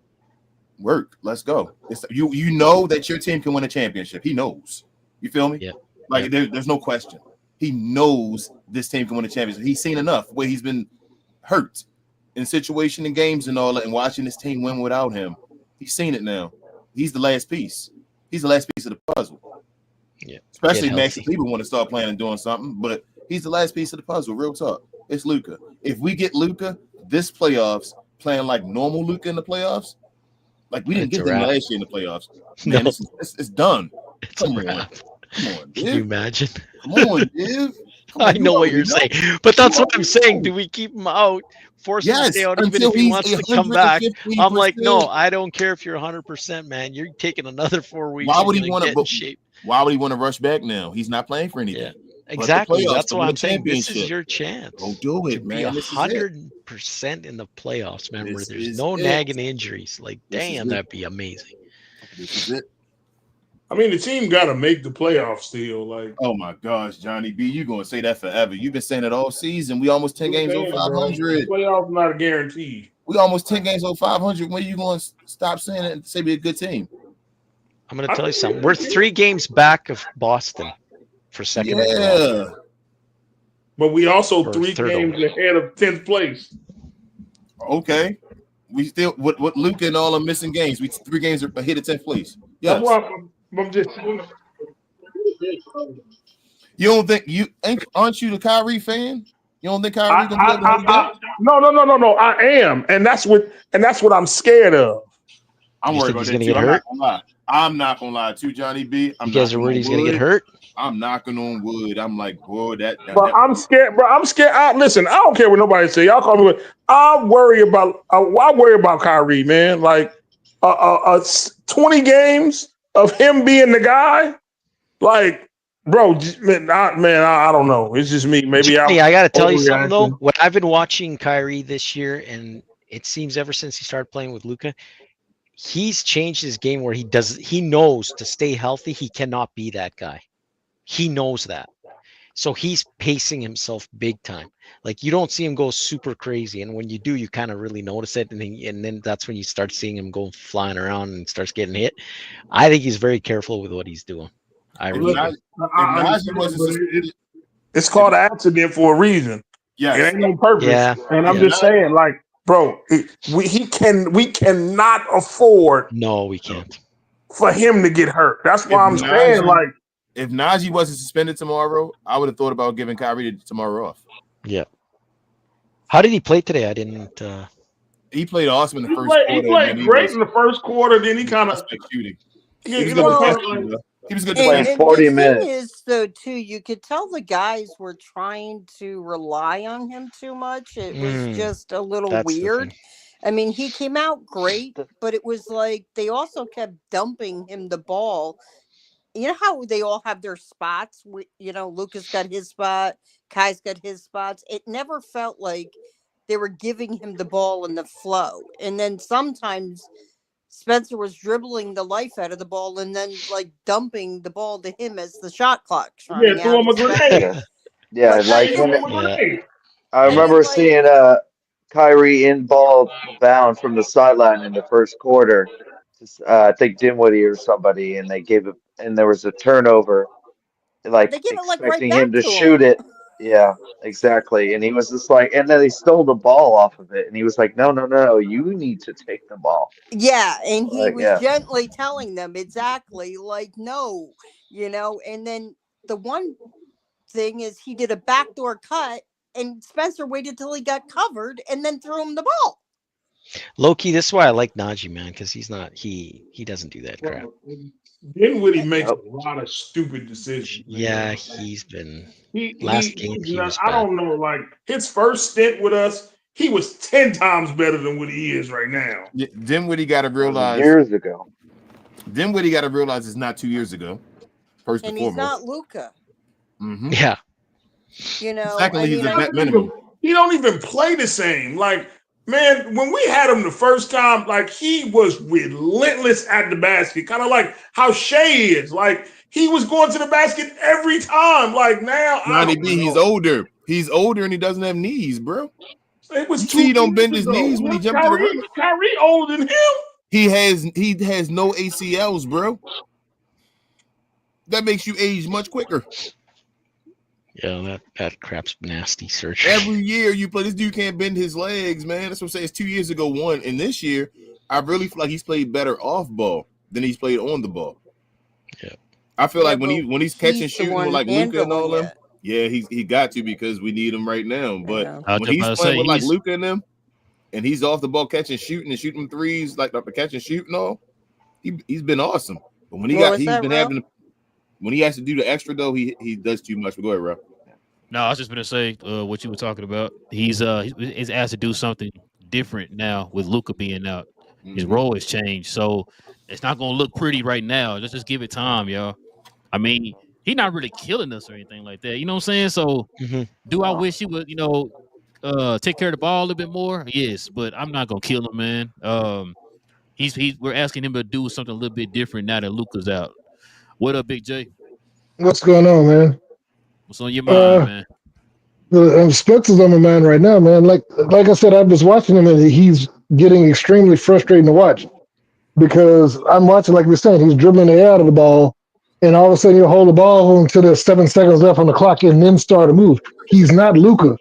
Work. Let's go. You know that your team can win a championship. He knows. You feel me? Yeah. Like there's no question. He knows this team can win a championship. He's seen enough where he's been hurt in situation and games and all that, and watching this team win without him. He's seen it now. He's the last piece. He's the last piece of the puzzle. Yeah. Especially Max and people want to start playing and doing something, but he's the last piece of the puzzle. Real talk. It's Luka. If we get Luka this playoffs playing like normal Luka in the playoffs, like we didn't get them last year in the playoffs. Man, it's done. Come on, Can you imagine? Come on, dude. I know what you're saying, but that's what I'm saying. Do we keep him out, force him to stay out, even if he wants to come back? I'm like, no, I don't care if you're 100%, man. You're taking another 4 weeks. Why would he want to shape? Why would he want to rush back now? He's not playing for anything. Yeah, exactly. That's why I'm saying this is your chance. Don't do it, man. 100% in the playoffs, man, where there's no nagging injuries. Like, damn, that'd be amazing. This is it. I mean, the team got to make the playoffs still. Like, oh my gosh, Johnny B, you're gonna say that forever. You've been saying it all season. We almost 10 games over 500. Playoffs not a guarantee. We almost 10 games over 500. When are you going to stop saying it and say we're a good team? I'm going to tell you something. We're 3 games back of Boston for second. Yeah, but we also 3 games ahead of 10th place. Okay, we still with Luka and all the missing games. We 3 games are ahead of 10th place. Yes. That's why I'm just. You don't think aren't you the Kyrie fan? You don't think Kyrie can play the whole game? No. I am, and that's what I'm scared of. I'm worried about that too. I'm not gonna lie to Johnny B. You guys are worried he's gonna get hurt? I'm knocking on wood. I'm like, boy, But I'm scared, bro. I'm scared. Listen, I don't care what nobody say. Y'all call me what. I worry about Kyrie, man. Like 20 games of him being the guy. Like, bro, man, I don't know. It's just me. Maybe I got to tell you something though. What I've been watching Kyrie this year, and it seems ever since he started playing with Luka, he's changed his game where he knows to stay healthy, he cannot be that guy. He knows that. So he's pacing himself big time. Like, you don't see him go super crazy. And when you do, you kind of really notice it. And then that's when you start seeing him go flying around and starts getting hit. I think he's very careful with what he's doing. It's called an accident for a reason. Yeah, it ain't on purpose. Yeah. And I'm just saying, like, bro, we cannot afford. No, we can't. For him to get hurt. That's why I'm saying, like, if Najee wasn't suspended tomorrow, I would have thought about giving Kyrie tomorrow off. Yeah. How did he play today? I didn't. He played awesome in the first quarter. He played great in the first quarter. Then he kind of shooting. He was good. He was good to play 40 minutes. The thing is, though, too, you could tell the guys were trying to rely on him too much. It was just a little weird. I mean, he came out great, but it was like they also kept dumping him the ball. You know how they all have their spots? You know, Luka's got his spot, Kai's got his spots. It never felt like they were giving him the ball in the flow. And then sometimes Spencer was dribbling the life out of the ball and then like dumping the ball to him as the shot clock's running threw out. him a grenade. Yeah, But like Threw him a grenade. I And remember then, like- seeing Kyrie in ball bound from the sideline in the first quarter. I think Dinwiddie or somebody, and they gave it, and there was a turnover, like they give it like right expecting back him to to shoot him. it. Yeah, exactly. And he was just like, and then they stole the ball off of it, and he was like, no, no, no, you need to take the ball. Yeah, and he Like, was yeah. gently telling them exactly, like, no, and then the one thing is he did a backdoor cut and Spencer waited till he got covered and then threw him the ball. Low-key, this is why I like Najee, man, because he doesn't do that crap. Dinwiddie makes a lot of stupid decisions. Yeah, he's been He was I don't know, like his first stint with us, he was 10 times better than what he is right now. Dinwiddie got to realize years ago. Dinwiddie got to realize it's not 2 years ago. First and he's foremost. not Luka. Mm-hmm. Yeah. Exactly, he's a vet minimum. He don't even play the same. Like, man, when we had him the first time, like he was relentless at the basket, kind of like how Shea is. Like he was going to the basket every time. Like now, Johnny B, he's older. He's older and he doesn't have knees, bro. It was he don't bend his knees when he jumped to the rim. Kyrie older than him. He has no ACLs, bro. That makes you age much quicker. Yeah, that crap's nasty. Search. Every year you play, this dude can't bend his legs, man. That's what I'm saying. It's 2 years ago, one. And this year, I really feel like he's played better off ball than he's played on the ball. Yeah. I feel like when he's catching, shooting with like Luka and all them, yeah, he got to because we need him right now. But when he's playing with like Luka and them, and he's off the ball catching, shooting, and shooting threes, like the catch and shoot and all, he's been awesome. But when when he has to do the extra though, he does too much. But go ahead, Rob. No, I was just gonna say what you were talking about. He's asked to do something different now with Luka being out. His role has changed, so it's not gonna look pretty right now. Let's just give it time, y'all. I mean, he's not really killing us or anything like that. You know what I'm saying? So, do I wish he would, take care of the ball a little bit more? Yes, but I'm not gonna kill him, man. We're asking him to do something a little bit different now that Luka's out. What up, Big J? What's going on, man? What's on your mind, man? Spencer's on my mind right now, man. Like I said, I was watching him and he's getting extremely frustrating to watch because I'm watching, like we're saying, he's dribbling the air out of the ball, and all of a sudden he'll hold the ball until there's 7 seconds left on the clock and then start a move. He's not Luka.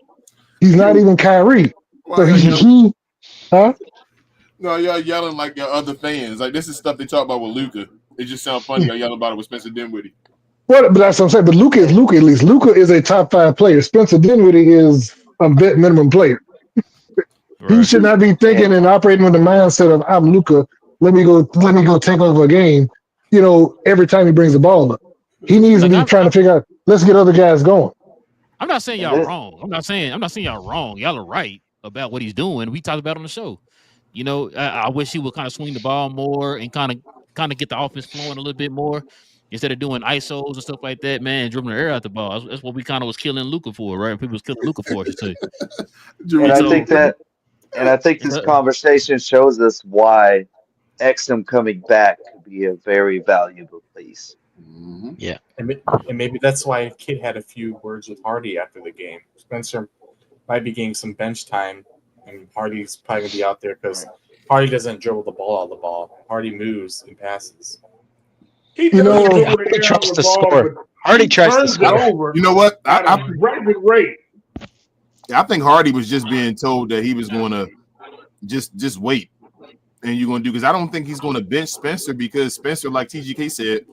He's not even Kyrie. So huh? No, y'all yelling like your other fans. Like this is stuff they talk about with Luka. It just sounds funny. Y'all yelling about it with Spencer Dinwiddie. Well, but that's what I'm saying. But Luka is Luka at least. Luka is a top 5 player. Spencer Dinwiddie is a vet minimum player. Right. He should not be thinking and operating with the mindset of I'm Luka. Let me go take over a game. Every time he brings the ball up, he needs to be trying to figure out. Let's get other guys going. I'm not saying y'all wrong. I'm not saying y'all wrong. Y'all are right about what he's doing. We talked about it on the show. I wish he would kind of swing the ball more and kind of get the offense flowing a little bit more. Instead of doing ISOs and stuff like that, man, dribbling the air out the ball. That's what we kind of was killing Luka for, right? People was killing Luka for, I should say. And I think this conversation shows us why Exum coming back could be a very valuable piece. Mm-hmm. Yeah. And maybe that's why Kid had a few words with Hardy after the game. Spencer might be getting some bench time, and Hardy's probably going to be out there because Hardy doesn't dribble the ball out of the ball. Hardy moves and passes. He tries to score. Hardy tries to score. You know what? Rapid rate. I think Hardy was just being told that he was going to just wait, and you're going to do because I don't think he's going to bench Spencer because Spencer, like TGK said,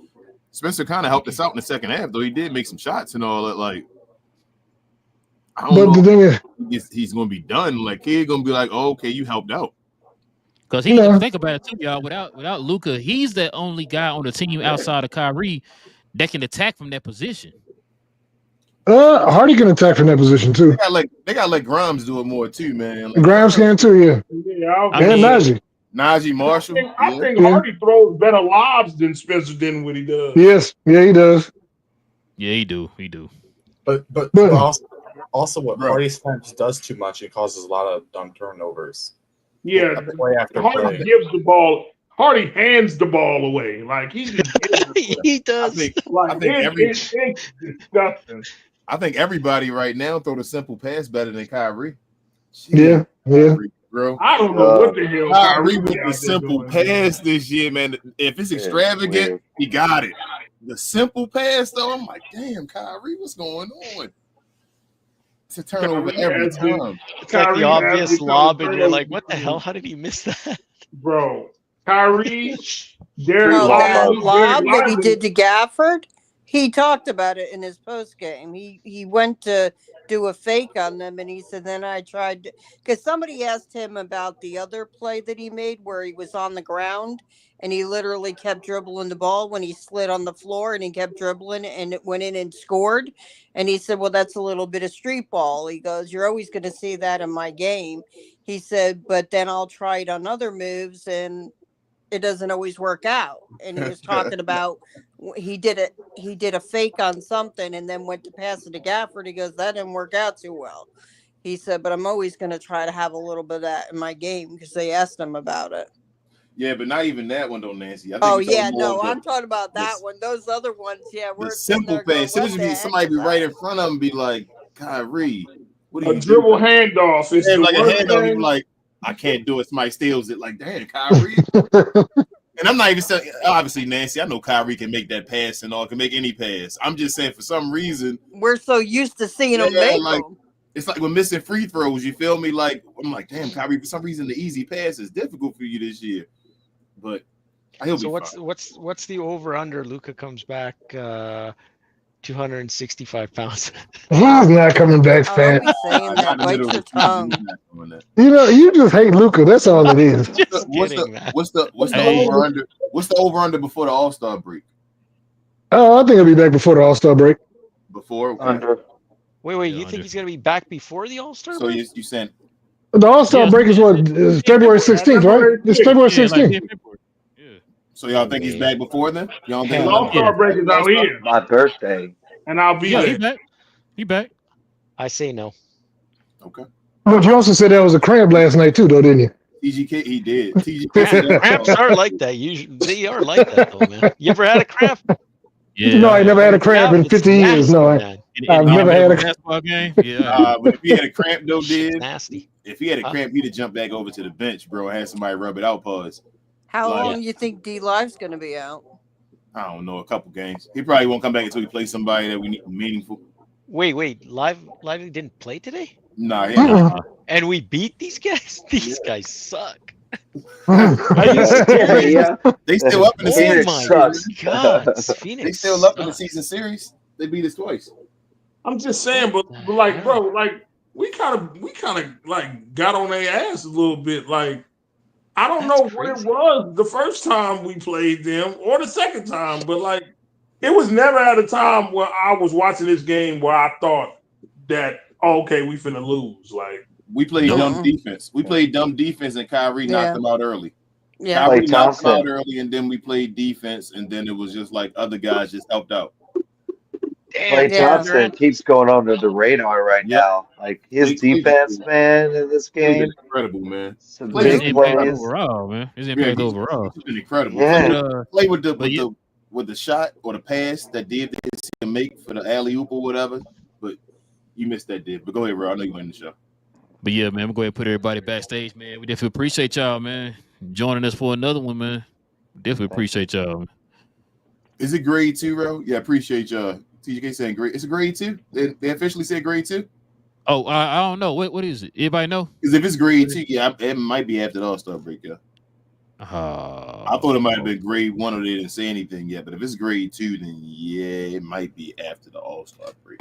Spencer kind of helped us out in the second half, though he did make some shots and all that. Like, I don't know if he's going to be done. Like, he's going to be like, oh, okay, you helped out. Because if you think about it too, y'all, without Luka, he's the only guy on the team outside of Kyrie that can attack from that position. Hardy can attack from that position too. They got like Grimes do it more too, man. Like, Grimes can too, yeah. And Najee Marshall. I think Hardy throws better lobs than Spencer Dinwiddie does. Yes, yeah, he does. Yeah, he do. But also what Hardy sometimes does too much, it causes a lot of dumb turnovers. Yeah, play after Hardy play. gives the ball. Hardy hands the ball away. Like he just he does. Like, it's disgusting. I think everybody right now throw the simple pass better than Kyrie. Yeah. Kyrie, bro. I don't know what the hell Kyrie with the simple pass this year, man. If it's extravagant, he got it. The simple pass, though, I'm like, damn, Kyrie, what's going on? It's a turnover every time. It's like the obvious lob, and you're like, what the hell? How did he miss that? Bro, Kyrie, that lob that he did to Gafford, he talked about it in his post game. He went to do a fake on them, and he said, then I tried to, because somebody asked him about the other play that he made where he was on the ground and he literally kept dribbling the ball when he slid on the floor, and he kept dribbling and it went in and scored. And he said, well, that's a little bit of street ball. He goes, you're always going to see that in my game. He said, but then I'll try it on other moves and it doesn't always work out. And he was talking about he did a fake on something and then went to pass it to Gafford. He goes, that didn't work out too well. He said, but I'm always going to try to have a little bit of that in my game because they asked him about it. Yeah, but not even that one, though, Nancy. I'm talking about that one. Those other ones, we're simple pass. Somebody be right in front of him, be like, Kyrie, what are you doing? Dribble handoff. It's like a handoff. You like, I can't do it. Somebody steals it. Like, damn, Kyrie. And I'm not even saying, obviously, Nancy, I know Kyrie can make that pass and all, can make any pass. I'm just saying, for some reason, we're so used to seeing him make them. It's like we're missing free throws. You feel me? Like, I'm like, damn, Kyrie, for some reason, the easy pass is difficult for you this year. But he'll be fine. What's the over under? Luka comes back 265 pounds. He's not coming back fat. Saying that, bite your tongue. You know, you just hate Luka. That's all it is. What's the over under? What's the over under before the All-Star break? Oh, I think he'll be back before the All-Star break. Before under. Wait, you think he's gonna be back before the All-Star break? So you saying the All-Star break is what? Is February 16th, right? It's February 16th. So y'all think he's back before then? Y'all think the All-Star break is out here? My birthday. And I'll be there. He back. I say no. Okay. But you also said that was a cramp last night too, though, didn't you? TGK, he did. TGK Cramps are like that. Usually, they are like that, though, man. You ever had a cramp? Yeah. No, I never had a cramp in 50 years. No, I've never had a basketball game. Yeah. But if he had a cramp, though, nasty. If he had a cramp, he'd have jumped back over to the bench, bro, and had somebody rub it out. Pause. How long do you think D-Live's going to be out? I don't know, a couple games. He probably won't come back until he plays somebody that we need meaningful. Wait, Lively didn't play today? Nah, and we beat these guys. These guys suck. Are you serious? They still up in the season. Oh my God, Phoenix. They still up in the season series. They beat us twice. I'm just saying, but like, bro, like we kind of like got on their ass a little bit. Like, I don't know what it was the first time we played them or the second time, but like it was never at a time where I was watching this game where I thought that, okay, we finna lose. Like, we played dumb defense. We played dumb defense, and Kyrie knocked them out early. Yeah, Kyrie knocked them out early, and then we played defense, and then it was just like other guys just helped out. Clay Thompson keeps going under the radar right now. Like his defense, man, in this game, incredible, man. Some big plays overall, man. His impact overall, he's been incredible. Yeah. Play with the shot or the pass that Dave didn't see him make for the alley oop or whatever, but you missed that, Dave. But go ahead, bro. I know you went in the show. But yeah, man, we'll go ahead and put everybody backstage, man. We definitely appreciate y'all, man, joining us for another one, man. Definitely appreciate y'all. Man. Is it grade 2, bro? Yeah, appreciate y'all. TGK saying grade. It's a grade 2. They officially said grade 2. Oh, I don't know. What is it? Anybody know? Because if it's grade 2, yeah, it might be after the All-Star break, yeah. I thought it might have been grade 1 or they didn't say anything yet, but if it's grade 2, then yeah, it might be after the All-Star break.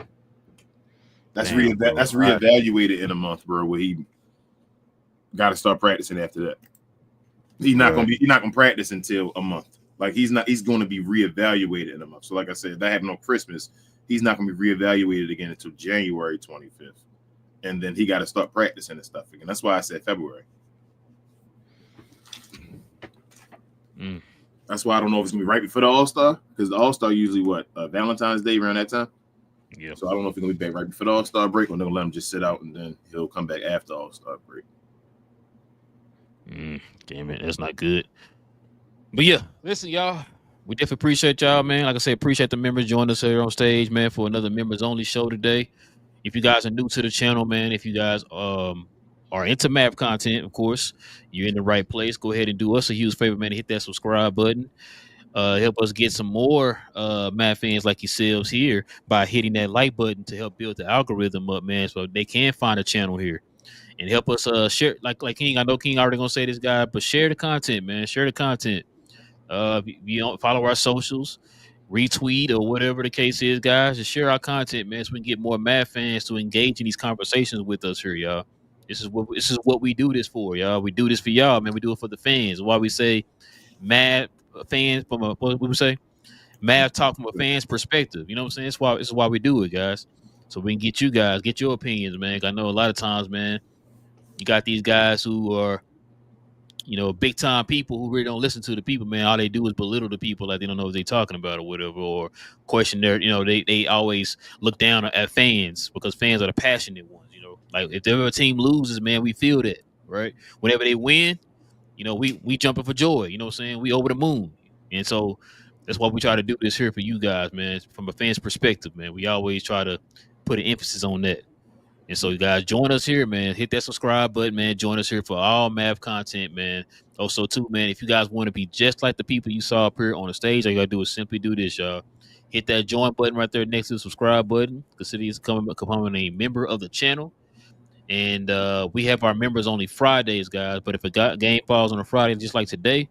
That's reevaluated in a month, bro. Where he got to start practicing after that. He's not gonna practice until a month. Like he's going to be reevaluated in a month. So like I said, that happened on Christmas. He's not going to be reevaluated again until January 25th, and then he got to start practicing and stuff again. That's why I said February. That's why I don't know if it's gonna be right before the All-Star, because the All-Star usually Valentine's Day around that time. Yeah. So I don't know if he's gonna be back right before the All-Star break, or they'll let him just sit out and then he'll come back after All-Star break. Damn it, that's not good. But yeah, listen, y'all. We definitely appreciate y'all, man. Like I said, appreciate the members joining us here on stage, man, for another members only show today. If you guys are new to the channel, man, if you guys are into Mav content, of course, you're in the right place. Go ahead and do us a huge favor, man. Hit that subscribe button. Help us get some more Mav fans like yourselves here by hitting that like button to help build the algorithm up, man, so they can find a channel here. And help us share like King. I know King already gonna say this guy, but share the content, man. Share the content. If you don't follow our socials, retweet or whatever the case is, guys. Just share our content, man, so we can get more Mav fans to engage in these conversations with us here, y'all. This is what we do this for, y'all. We do this for y'all, man. We do it for the fans. Why we say Mav fans from a what we say Mav talk from a fan's perspective. You know what I'm saying? This is why we do it, guys. So we can get you guys, get your opinions, man. I know a lot of times, man, you got these guys who are, you know, big time people who really don't listen to the people, man. All they do is belittle the people, like they don't know what they're talking about or whatever, or question their, you know, they always look down at fans because fans are the passionate ones, you know. Like if ever a team loses, man, we feel that, right? Whenever they win, you know, we jumping for joy, you know what I'm saying? We over the moon. And so that's why we try to do this here for you guys, man. From a fan's perspective, man. We always try to put an emphasis on that. And so, you guys, join us here, man. Hit that subscribe button, man. Join us here for all Mav content, man. Also, too, man, if you guys want to be just like the people you saw up here on the stage, all you got to do is simply do this, y'all. Hit that join button right there next to the subscribe button. Consider becoming a member of the channel. And we have our members only Fridays, guys. But if a game falls on a Friday, just like today,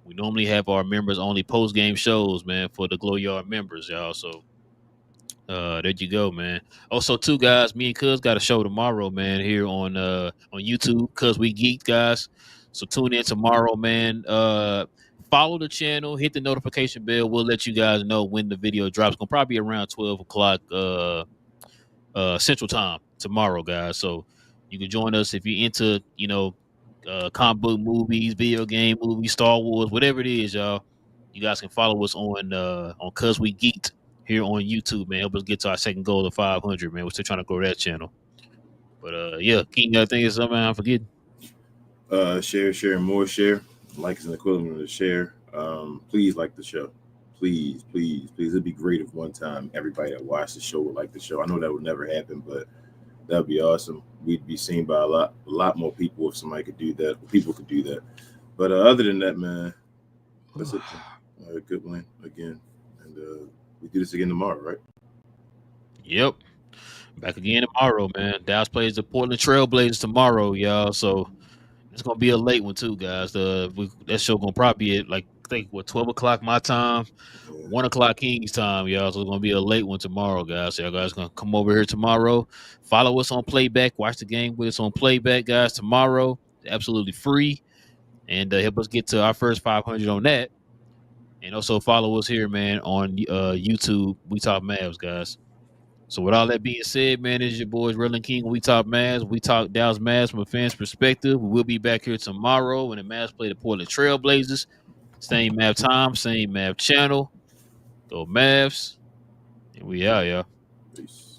we normally have our members only post-game shows, man, for the GloYard members, y'all. So, there you go, man. Also, too, guys, me and Cuz got a show tomorrow, man, here on YouTube, Cuz We Geek, guys. So tune in tomorrow, man. Follow the channel, hit the notification bell. We'll let you guys know when the video drops. It's gonna probably be around 12 o'clock Central Time tomorrow, guys. So you can join us if you're into, you know, comic book movies, video game movies, Star Wars, whatever it is, y'all. You guys can follow us on Cuz We Geeked here on YouTube, man. Help us get to our second goal of 500, man. We're still trying to grow that channel. But yeah, King, I think it's something I'm forgetting. Share, and more share. Like is an equivalent of share. Please like the show. Please. It'd be great if one time everybody that watched the show would like the show. I know that would never happen, but that'd be awesome. We'd be seen by a lot more people if somebody could do that. People could do that. But other than that, man, that's it. Good win again, and we do this again tomorrow, right? Yep. Back again tomorrow, man. Dallas plays the Portland Trailblazers tomorrow, y'all. So it's gonna be a late one too, guys. That show gonna probably be at like I think 12 o'clock my time, 1 o'clock King's time, y'all. So it's gonna be a late one tomorrow, guys. So y'all guys gonna come over here tomorrow. Follow us on Playback. Watch the game with us on Playback, guys. Tomorrow, absolutely free, and help us get to our first 500 on that. And also follow us here, man, on YouTube. We Talk Mavs, guys. So with all that being said, man, this is your boys Relle and King. We Talk Mavs. We talk Dallas Mavs from a fan's perspective. We will be back here tomorrow when the Mavs play the Portland Trailblazers. Same Mav time, same Mav channel. Go Mavs. And we out, y'all. Peace.